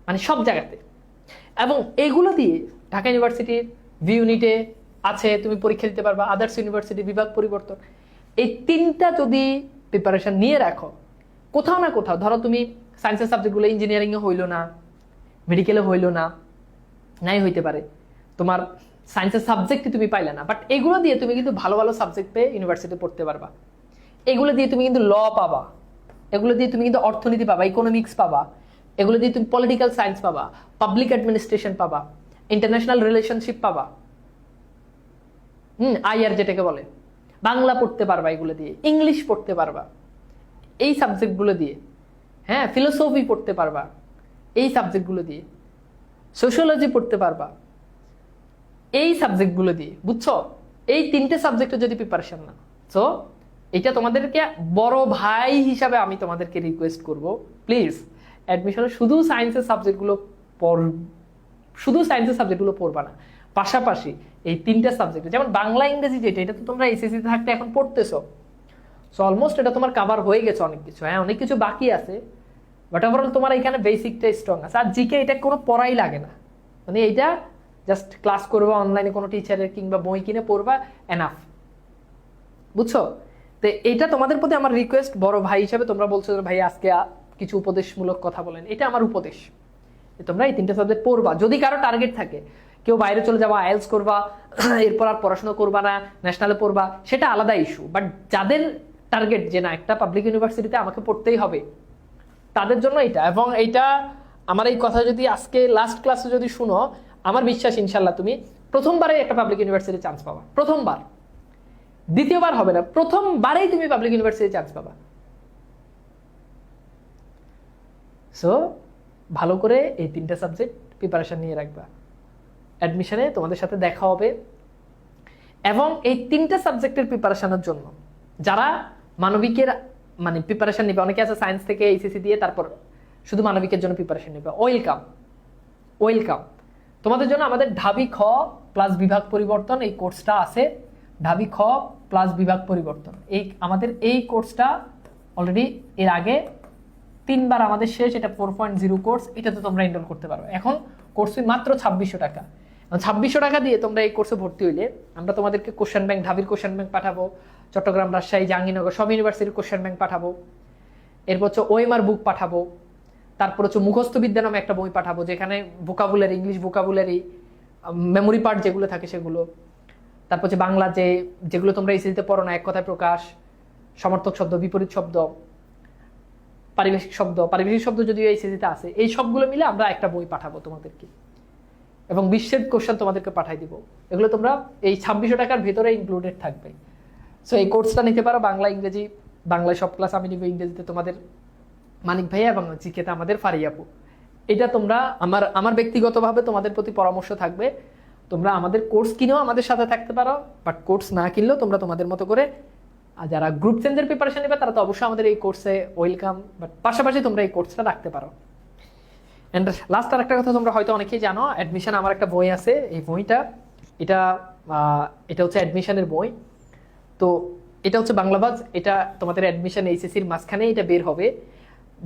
মানে সব জায়গাতে। এবং এইগুলো দিয়ে ঢাকা ইউনিভার্সিটির ভি ইউনিটে আছে, তুমি পরীক্ষা দিতে পারবা, আদার্স ইউনিভার্সিটি, বিভাগ পরিবর্তন, এই 3টা যদি প্রিপারেশন নিয়ে রাখো, কোথাও না কোথাও, ধরো তুমি সায়েন্সের সাবজেক্টগুলো ইঞ্জিনিয়ারিংয়ে হইলো না, মেডিকেলে হইলো না, নাই হইতে পারে, তোমার সায়েন্সের সাবজেক্টই তুমি পাইলে না, বাট এগুলো দিয়ে তুমি কিন্তু ভালো ভালো সাবজেক্ট পেয়ে ইউনিভার্সিটি পড়তে পারবা। এগুলো দিয়ে তুমি কিন্তু ল পাবা, এগুলো দিয়ে তুমি কিন্তু অর্থনীতি পাবা, ইকোনমিক্স পাবা, এগুলো দিয়ে তুমি পলিটিক্যাল সায়েন্স পাবা, পাবলিক অ্যাডমিনিস্ট্রেশন পাবা, ইন্টারন্যাশনাল রিলেশনশিপ পাবা, আইআর যেটাকে বলে, বাংলা পড়তে পারবা, এগুলো দিয়ে ইংলিশ পড়তে পারবা এই সাবজেক্টগুলো দিয়ে, হ্যাঁ, ফিলোসফি পড়তে পারবা এই সাবজেক্টগুলো দিয়ে, সোশিওলজি পড়তে পারবা এই সাবজেক্টগুলো দিয়ে, বুঝছো? এই 3টে সাবজেক্টে যদি প্রিপারেশন না, সো এটা তোমাদেরকে বড় ভাই হিসাবে আমি তোমাদেরকে রিকোয়েস্ট করব, প্লিজ অ্যাডমিশনে শুধু সায়েন্সের সাবজেক্টগুলো পড়বা না, পাশাপাশি এই 3টা সাবজেক্ট, যেমন বাংলা, ইংরেজি, যেটা এটা তো তোমরা এসএসসি থাকতে এখন পড়তেছো, সো অলমোস্ট এটা তোমার কাভার হয়ে গেছে অনেক কিছু, হ্যাঁ অনেক কিছু বাকি আছে, বাট ওভারঅল তোমার এখানে বেসিকটা স্ট্রং আছে। আর জিকে এটা কোনো পড়াই লাগে না, মানে এইটা জাস্ট ক্লাস করবা, অনলাইনে কোনো টিচারের কিংবা বই কিনে পড়বা, এনাফ, বুঝছো? তো এটা তোমাদের প্রতি আমার রিকোয়েস্ট, বড় ভাই হিসাবে। তোমরা বলছো ভাই আজকে কিছু উপদেশমূলক কথা বলেন, এটা আমার উপদেশ, তোমরা এই 3টা সাবজেক্ট পড়বা। যদি কারো টার্গেট থাকে, কেউ বাইরে চলে যাবা, আইএলস করবা, এরপর আর পড়াশোনা করবা না, ন্যাশনালে পড়বা, সেটা আলাদা ইস্যু, বাট যাদের টার্গেট যে না একটা পাবলিক ইউনিভার্সিটিতে আমাকে পড়তেই হবে, তাদের জন্য এটা। এবং এইটা আমার এই কথা যদি আজকে লাস্ট ক্লাসে যদি শুনো, আমার বিশ্বাস ইনশাল্লাহ তুমি প্রথমবারে একটা পাবলিক ইউনিভার্সিটি চান্স পাবা, প্রথমবার, দ্বিতীয়বার হবে না, প্রথমবারেই তুমি পাবলিক ইউনিভার্সিটি চান্স পাবা। সো ভালো করে এই 3টা সাবজেক্ট প্রিপারেশন নিয়ে রাখবা, অ্যাডমিশনে তোমাদের সাথে দেখা হবে। এবং এই 3টা সাবজেক্টের প্রিপারেশনের জন্য যারা মানবিকের মানে প্রিপারেশন নেবে, অনেকে আছে সায়েন্স থেকে এইচএসসি দিয়ে তারপর শুধু মানবিকের জন্য প্রিপারেশন নেবে, ওয়েলকাম, ওয়েলকাম। তোমাদের জন্য আমাদের ঢাবি খ প্লাস বিভাগ পরিবর্তন এই কোর্সটা আছে, ঢাবি খ প্লাস বিভাগ পরিবর্তন, আমাদের এই কোর্সটা অলরেডি এর আগে 3বার আমাদের শেষ, এটা 4.0 কোর্স, এটাতে তোমরা এনরোল করতে পারো। এখন কোর্স ফি মাত্র 2600 টাকা। 2600 টাকা দিয়ে তোমরা এই কোর্সে ভর্তি হইলে আমরা তোমাদেরকে কোশ্চেন ব্যাংক, ঢাবির কোশ্চেন ব্যাংক পাঠাবো, চট্টগ্রাম, রাজশাহী, জাহাঙ্গীরনগর সব ইউনিভার্সিটির কোশ্চেন ব্যাংক পাঠাবো, এরপর হচ্ছে ওএমআর বুক পাঠাবো, তারপর হচ্ছে মুখস্থ বিদ্যা নামে একটা বই পাঠাবো, যেখানে vocabulary, English vocabulary, memory part যেগুলো থাকে সেগুলো, তারপর হচ্ছে বাংলা যেগুলো তোমরা এসএসসিতে পড়ো না, এক কথায় প্রকাশ, সমার্থক শব্দ, বিপরীত শব্দ, পারিভাষিক শব্দ যদিও এসএসসিতে আছে, এই সবগুলো মিলে আমরা একটা বই পাঠাবো তোমাদেরকে, এবং বিশ্বের কোশ্চেন তোমাদেরকে পাঠাই দিব। এগুলো তোমরা এই 2600 টাকার ভেতরে ইনক্লুডেড থাকবে। সো এই কোর্সটা নিতে পারো, বাংলা, ইংরেজি, বাংলায় সব ক্লাস আমি নিব, ইংরেজিতে তোমাদের মানিক ভাইয়া এবং জিকেতে আমাদের ফারিয়াপু। এটা তোমরা আমার ব্যক্তিগতভাবে তোমাদের প্রতি পরামর্শ থাকবে, তোমরা আমাদের কোর্স কিনেও আমাদের সাথে থাকতে পারো, বাট কোর্স না কিনলেও তোমরা তোমাদের মতো করে, আর যারা গ্রুপ চেঞ্জের প্রিপারেশন নেবে তারা তো অবশ্যই আমাদের এই কোর্সে ওয়েলকাম, বাট পাশাপাশি তোমরা এই কোর্সটা রাখতে পারো। অ্যান্ড লাস্ট আর একটা কথা, তোমরা হয়তো অনেকেই জানো, অ্যাডমিশন আমার একটা বই আছে, এই বইটা এটা হচ্ছে অ্যাডমিশনের বই। তো এটা হচ্ছে বাংলাবাজ, এটা তোমাদের অ্যাডমিশন এইচএসসির মাঝখানে এটা বের হবে।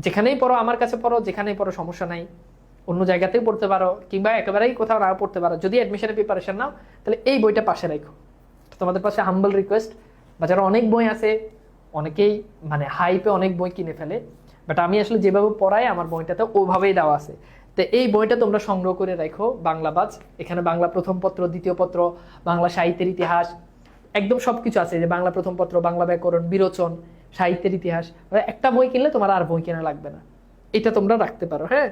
যেখানেই পড়ো, আমার কাছে পড়ো, যেখানেই পড়ো সমস্যা নাই, অন্য জায়গাতেও পড়তে পারো, কিংবা একেবারেই কোথাও নাও পড়তে পারো। যদি অ্যাডমিশনের প্রিপারেশন নাও তাহলে এই বইটা পাশে রাখো। তোমাদের পাশে হাম্বল রিকোয়েস্ট, বাজারে অনেক বই আছে, অনেকেই মানে হাইপে অনেক বই কিনে ফেলে, বাট আমি আসলে যেভাবে পড়াই আমার বইটাতে ওভাবেই দেওয়া আছে। তো এই বইটা তোমরা সংগ্রহ করে রাখো, বাংলাবাজ। এখানে বাংলা প্রথম পত্র, দ্বিতীয় পত্র, বাংলা সাহিত্যের ইতিহাস, একদম সবকিছু আছে। যে বাংলা প্রথম পত্র, বাংলা ব্যাকরণ, বিরোচন, সাহিত্যের ইতিহাস। একটা বই কিনলে তোমার আর বই কেনা লাগবে না, এটা তোমরা রাখতে পারো। হ্যাঁ,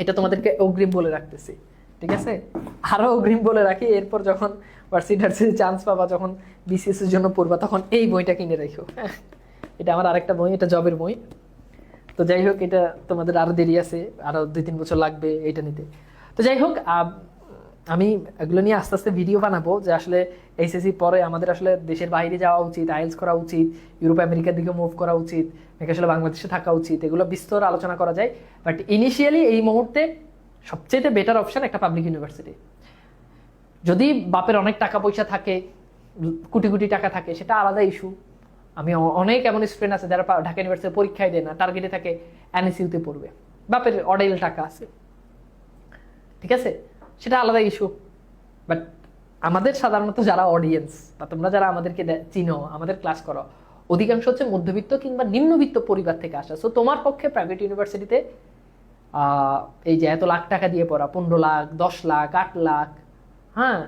এটা তোমাদেরকে অগ্রিম বলে রাখতেছি, ঠিক আছে? আরো অগ্রিম বলে রাখি, এরপর যখন ভার্সিটিতে চান্স পাবা, যখন বিসিএস এর জন্য পড়বা, তখন এই বইটা কিনে রাখো। এটা আমার আরেকটা বই, এটা জবের বই। তো যাই হোক, এটা তোমাদের আরো দেরি আছে, আরো 2-3 বছর লাগবে এটা নিতে। তো যাই হোক, আমি এগুলো নিয়ে আস্তে আস্তে ভিডিও বানাবো, যে আসলে এইচএসসি পরে আমাদের আসলে দেশের বাইরে যাওয়া উচিত, আইএলটিএস করা উচিত, ইউরোপ আমেরিকার দিকে মুভ করা উচিত, নাকি আসলে বাংলাদেশে থাকা উচিত, এগুলো বিস্তর আলোচনা করা যায়। বাট ইনিশিয়ালি এই মুহূর্তে সবচেয়ে বেটার অপশন একটা পাবলিক ইউনিভার্সিটি। যদি বাপের অনেক টাকা পয়সা থাকে, কোটি কোটি টাকা থাকে, সেটা আলাদা ইস্যু। আমি অনেক এমন স্টুডেন্ট আছে যারা ঢাকা ইউনিভার্সিটির পরীক্ষায় দেয় না, টার্গেটে থাকে এনএসইউতে পড়বে, বাপের অডেল টাকা আছে, ঠিক আছে, সেটা আলাদা ইস্যু। বাট আমাদের সাধারণত যারা অডিয়েন্স বা তোমরা যারা আমাদেরকে চিনো, আমাদের ক্লাস করো, অধিকাংশ হচ্ছে মধ্যবিত্ত কিংবা নিম্নবিত্ত পরিবার থেকে আসা। সো তোমার পক্ষে প্রাইভেট ইউনিভার্সিটিতে এই যে এত লাখ টাকা দিয়ে পড়া, 15 লাখ, 10 লাখ, 8 লাখ, হ্যাঁ,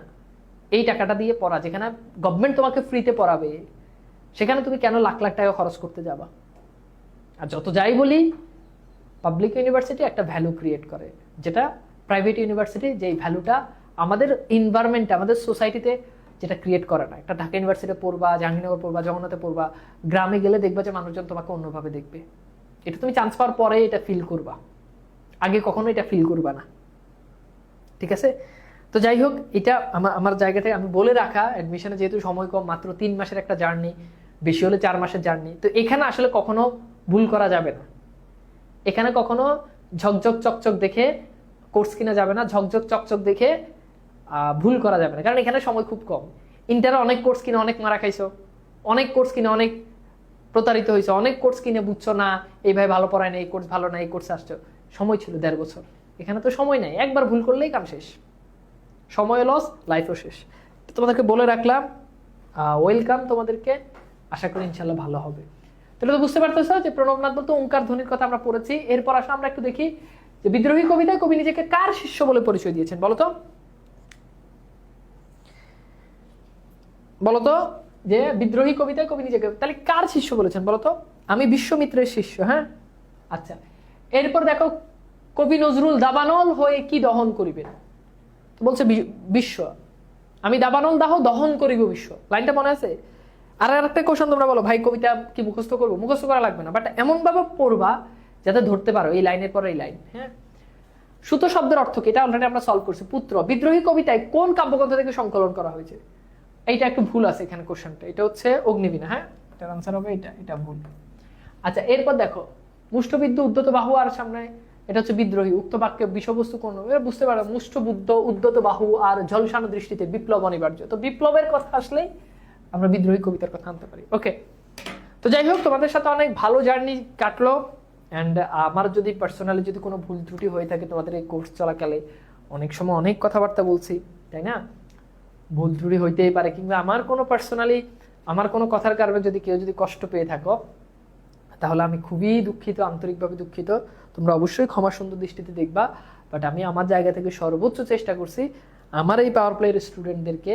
এই টাকাটা দিয়ে পড়া, যেখানে গভর্নমেন্ট তোমাকে ফ্রিতে পড়াবে, সেখানে তুমি কেন লাখ লাখ টাকা খরচ করতে যাবা? আর যত যাই বলি, পাবলিক ইউনিভার্সিটি একটা ভ্যালু ক্রিয়েট করে, যেটা প্রাইভেট ইউনিভার্সিটি যেই ভ্যালুটা আমাদের এনভায়রনমেন্টে, আমাদের সোসাইটিতে যেটা ক্রিয়েট করে না। একটা ঢাকা ইউনিভার্সিটিতে পড়বা, জাহাঙ্গীরনগর পড়বা, জগন্নাথে পড়বা, গ্রামে গেলে দেখবা যে মানুষজন তোমাকে অন্যভাবে দেখবে। এটা তুমি চান্স পাওয়ার পরে এটা ফিল করবা, আগে কখনো এটা ফিল করবা না, ঠিক আছে? তো যাই হোক, এটা আমার জায়গা থেকে আমি বলে রাখা, অ্যাডমিশনে যেহেতু সময় কম, মাত্র 3 মাসের একটা জার্নি, বেশি হলে 4 মাসের জার্নি। তো এখানে আসলে কখনো ভুল করা যাবে না, এখানে কখনো ঝকঝক চকচক দেখে কোর্স কিনা যাবে না, ঝকঝক চকচক দেখে ভুল করা যাবে না, কারণ এখানে সময় খুব কম। ইন্টারে অনেক কোর্স কিনে অনেক মারা খাইছো, অনেক কোর্স কিনে অনেক প্রতারিত হয়েছে, অনেক কোর্স কিনে বুঝছো না এই ভাই ভালো পড়ায় না, এই কোর্স ভালো না, এই কোর্সে আসছো, সময় ছিল 1.5 বছর। এখানে তো সময় নাই, একবার ভুল করলেই কাম শেষ, সময় লস, লাইফও শেষ। তো তোমাদেরকে বলে রাখলাম, ওয়েলকাম তোমাদেরকে, আশা করি ইনশাল্লাহ ভালো হবে। তাহলে তো বুঝতে পারতেছ যে প্রণবনাথ বলতে ওঙ্কার ধ্বনির কথা আমরা পড়েছি। এরপর আসলে আমরা একটু দেখি যে বিদ্রোহী কবিতায় কবি নিজেকে কার শিষ্য বলে পরিচয় দিয়েছেন, বলতো বলতো যে বিদ্রোহী কবিতায় কবি নিজেকে তাহলে কার শিষ্য বলেছেন বলতো? আমি বিশ্বমিত্রের শিষ্য। হ্যাঁ, আচ্ছা। এরপর দেখো, কবি নজরুল দাবানল হয়ে কি দহন করিবেন, তো বলছে বিশ্ব, আমি দাবানল দাহ দহন করিব বিশ্ব। লাইনটা মনে আছে? আর একটা কোশ্চেন তোমরা বলো, ভাই কবিতা কি মুখস্থ করবো? মুখস্থ করা লাগবে না, বাট এমন ভাবে পড়বা যাতে ধরতে পারো এই লাইনের পর এই লাইন। হ্যাঁ, সুত শব্দের অর্থ কি, এটা অলরেডি আমরা সলভ করছি। পুত্র বিদ্রোহী কবিতায় কোন কাব্যগ্রন্থ থেকে সংকলন করা হয়েছে? এইটা একটু ভুল আছে এখানে কোশ্চেনটা, এটা হচ্ছে অগ্নিবীণা। হ্যাঁ, এটার আনসার হবে এটা, এটা ভুল। আচ্ছা, এরপর দেখো, মুষ্টবিদ্য উদ্যত বাহু আর সামনে, এটা হচ্ছে বিদ্রোহী। উক্ত বাক্যে বিষয়বস্তু কোন? এরা বুঝতে পারো, মুষ্টবুদ্ধ উদ্যত বাহু আর ঝলসানো দৃষ্টিতে বিপ্লব অনিবার্য। তো বিপ্লবের কথা আসলেই আমরা বিদ্রোহী কবিতার কথা আনতে পারি। ওকে, তো যাই হোক, তোমাদের সাথে অনেক ভালো জার্নি কাটলো। অ্যান্ড আমার যদি পার্সোনালি যদি কোনো ভুল ত্রুটি হয়ে থাকে তোমাদের এই কোর্স চলাকালে, অনেক সময় অনেক কথাবার্তা বলছি, তাই না? ভুল ত্রুটি হইতেই পারে, কিংবা আমার কোনো পার্সোনালি আমার কোনো কথার কারণে যদি কেউ যদি কষ্ট পেয়ে থাকো, তাহলে আমি খুবই দুঃখিত, আন্তরিকভাবে দুঃখিত। তোমরা অবশ্যই ক্ষমা সুন্দর দৃষ্টিতে দেখবা। বাট আমি আমার জায়গা থেকে সর্বোচ্চ চেষ্টা করছি আমার এই পাওয়ার প্লেয়ার স্টুডেন্টদেরকে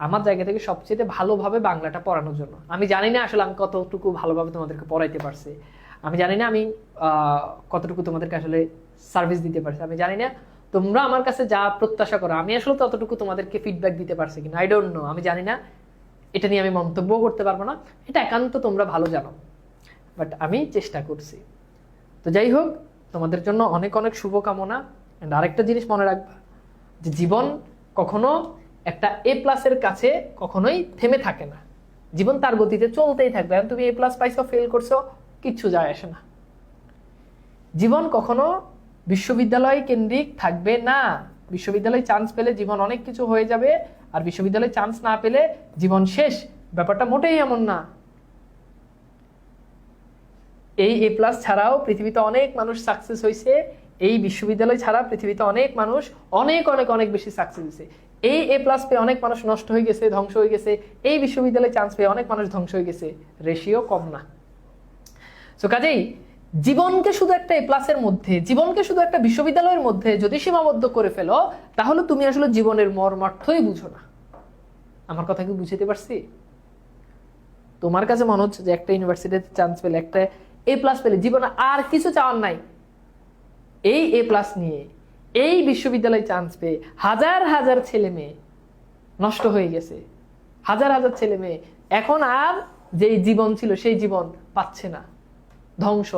আমার জায়গা থেকে সবচেয়ে ভালোভাবে বাংলাটা পড়ানোর জন্য। আমি জানি না আসলে আমি কতটুকু ভালোভাবে তোমাদেরকে পড়াইতে পারছি, আমি জানি না আমি কতটুকু তোমাদেরকে আসলে সার্ভিস দিতে পারছি, আমি জানি না তোমরা আমার কাছে যা প্রত্যাশা করো আমি আসলে ততটুকু তোমাদেরকে ফিডব্যাক দিতে পারছি কিনা, আই ডোন্ট নো, আমি জানি না। এটা নিয়ে আমি মন্তব্য করতে পারবো না, এটা একান্ত তোমরা ভালো জানো, বাট আমি চেষ্টা করছি। তো যাই হোক, তোমাদের জন্য অনেক অনেক শুভকামনা। অ্যান্ড আরেকটা জিনিস মনে রাখবা, যে জীবন কখনো একটা A+ এর কাছে কখনোই থেমে থাকে না, জীবন তার গতিতে চলতেই থাকবে। এখন তুমি A+ পাইছো, ফেল করছো, কিচ্ছু যায় আসে না। জীবন কখনো বিশ্ববিদ্যালয় কেন্দ্রিক থাকবে না। বিশ্ববিদ্যালয়ে চান্স পেলে জীবন অনেক কিছু হয়ে যাবে, আর বিশ্ববিদ্যালয়ে চান্স না পেলে জীবন শেষ, ব্যাপারটা মোটেই এমন না। এই এ প্লাস ছাড়াও পৃথিবীতে অনেক মানুষ সাকসেস হয়েছে, এই বিশ্ববিদ্যালয় ছাড়া পৃথিবীতে অনেক মানুষ অনেক অনেক অনেক বেশি সাকসেস হয়েছে। এই এ প্লাস পেয়ে অনেক মানুষ নষ্ট হয়ে গেছে, ধ্বংস হয়ে গেছে। এই বিশ্ববিদ্যালয়ে চান্স পেয়ে অনেক মানুষ ধ্বংস হয়ে গেছে, রেশিও কম না। সো কাজেই জীবনকে শুধু একটা এ প্লাসের মধ্যে, জীবনকে শুধু একটা বিশ্ববিদ্যালয়ের মধ্যে যদি সীমাবদ্ধ করে ফেলো, তাহলে তুমি আসলে জীবনের মর্মার্থই বুঝো না। আমার কথা কি বুঝাতে পারছি? তোমার কাছে মনে হচ্ছে যে একটা ইউনিভার্সিটিতে চান্স পেলে, একটা এ প্লাস পেলে জীবনে আর কিছু চাওয়ার নাই। এই এ প্লাস নিয়ে এই বিশ্ববিদ্যালয়ে চান্স পেয়ে হাজার হাজার ছেলে মেয়ে নষ্ট হয়ে গেছে, হাজার হাজার ছেলে মেয়ে এখন আর যেই জীবন ছিল সেই জীবন পাচ্ছে না, ধ্বংস।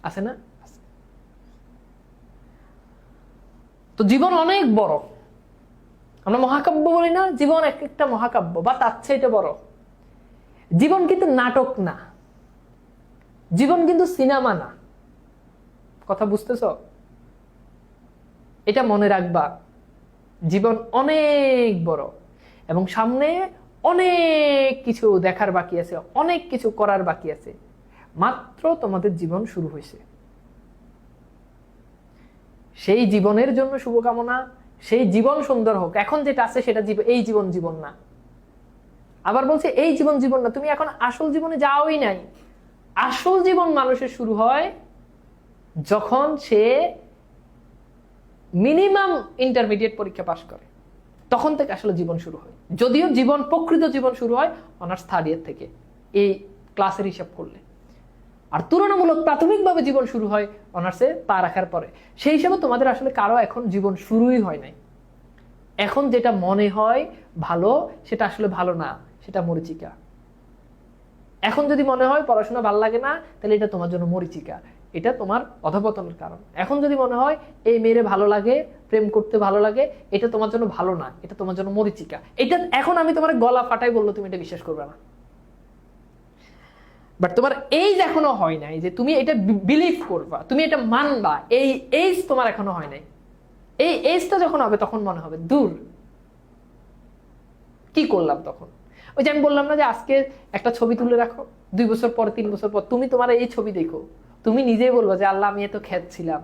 আছে না? তো জীবন অনেক বড়। আমরা মহাকাব্য বলি না, জীবন এক একটা মহাকাব্য, বা তার চেয়ে এটা বড়। জীবন কিন্তু নাটক না, জীবন কিন্তু সিনেমা না। কথা বুঝতেছ? এটা মনে রাখবা, জীবন অনেক বড় এবং সামনে অনেক কিছু দেখার বাকি আছে, অনেক কিছু করার বাকি আছে। মাত্র তোমাদের জীবন শুরু হয়েছে। সেই জীবনের জন্য শুভকামনা, সেই জীবন সুন্দর হোক। এখন যেটা আছে সেটা এই জীবন জীবন না। আবার বলছে এই জীবন জীবন না, তুমি এখন আসল জীবনে যাওই নাই। আসল জীবন মানুষের শুরু হয় যখন সে মিনিমাম ইন্টারমিডিয়েট পরীক্ষা পাশ করে, তখন থেকে আসলে জীবন শুরু হয়। যদিও জীবন, প্রকৃত জীবন শুরু হয় অনার্স 3rd ইয়ার থেকে, এই ক্লাসের হিসাব করলে। আর তুলনামূলক প্রাথমিকভাবে জীবন শুরু হয় অনার্সে পা রাখার পরে। সেই হিসাবে তোমাদের আসলে কারো এখন জীবন শুরুই হয় নাই। এখন যেটা মনে হয় ভালো, সেটা আসলে ভালো না, সেটা মরিচিকা। এখন যদি মনে হয় পড়াশোনা ভালো লাগে না, তাহলে এটা তোমার জন্য মরিচিকা, এটা তোমার অধঃপতনের কারণ। এখন যদি মনে হয় এই মেয়েরে ভালো লাগে, প্রেম করতে ভালো লাগে, এটা তোমার জন্য ভালো না, এটা তোমার জন্য মরিচিকা। এটা এখন আমি তোমার গলা ফাটাই বললো তুমি এটা বিশ্বাস করবে না। বাট তোমার এইজ এখনো হয় নাই যে তুমি এটা বিলিভ করবা, তুমি এটা মানবা, এই এইজ তোমার এখনো হয় নাই। এই এইজটা যখন হবে তখন মনে হবে দূর কি করলাম তখন। ওই যে আমি বললাম না যে আজকে একটা ছবি তুলে রাখো, 2 বছর পর 3 বছর পর তুমি তোমার এই ছবি দেখো, তুমি নিজেই বলবা যে আল্লাহ আমি এত খ্যাত ছিলাম,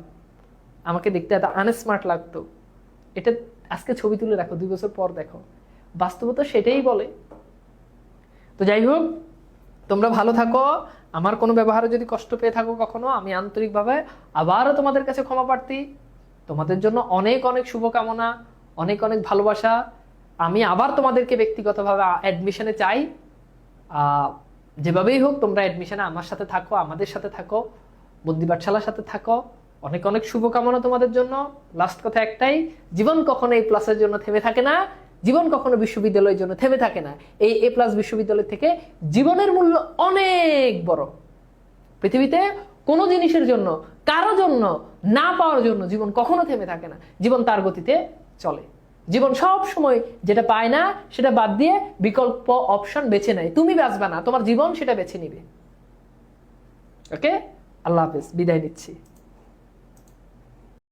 আমাকে দেখতে এত আনস্মার্ট লাগতো। এটা আজকে ছবি তুলে রাখো, 2 বছর পর দেখো, বাস্তবতা সেটাই বলে। তো যাই হোক, তোমরা ভালো থাকো। আমার কোনো ব্যবহারে যদি কষ্ট পেয়ে থাকো কখনো, আমি আন্তরিকভাবে আবারও তোমাদের কাছে ক্ষমা প্রার্থী। তোমাদের জন্য অনেক অনেক শুভকামনা, অনেক অনেক ভালোবাসা। আমি আবার তোমাদেরকে ব্যক্তিগতভাবে অ্যাডমিশনে চাই। যেভাবেই হোক তোমরা অ্যাডমিশনে আমার সাথে থাকো, আমাদের সাথে থাকো, বুদ্ধি পাঠশালার সাথে থাকো। অনেক অনেক শুভকামনা তোমাদের জন্য। লাস্ট কথা একটাই, জীবন কখনো এই প্লাসের জন্য থেমে থাকে না, জীবন কখনো বিশ্ববিদ্যালয়ের জন্য থেমে থাকে না। এই এ প্লাস বিশ্ববিদ্যালয় থেকে জীবনের মূল্য অনেক বড়। পৃথিবীতে কোনো জিনিসের জন্য, কারো জন্য না পাওয়ার জন্য জীবন কখনো থেমে থাকে না, জীবন তার গতিতে চলে। জীবন সব সময় যেটা পায় না সেটা বাদ দিয়ে বিকল্প অপশন বেছে নেয়। তুমি বাঁচবে না, তোমার জীবন সেটা বেছে নিবে। ওকে, আল্লাহ হাফেজ, বিদায় নিচ্ছি।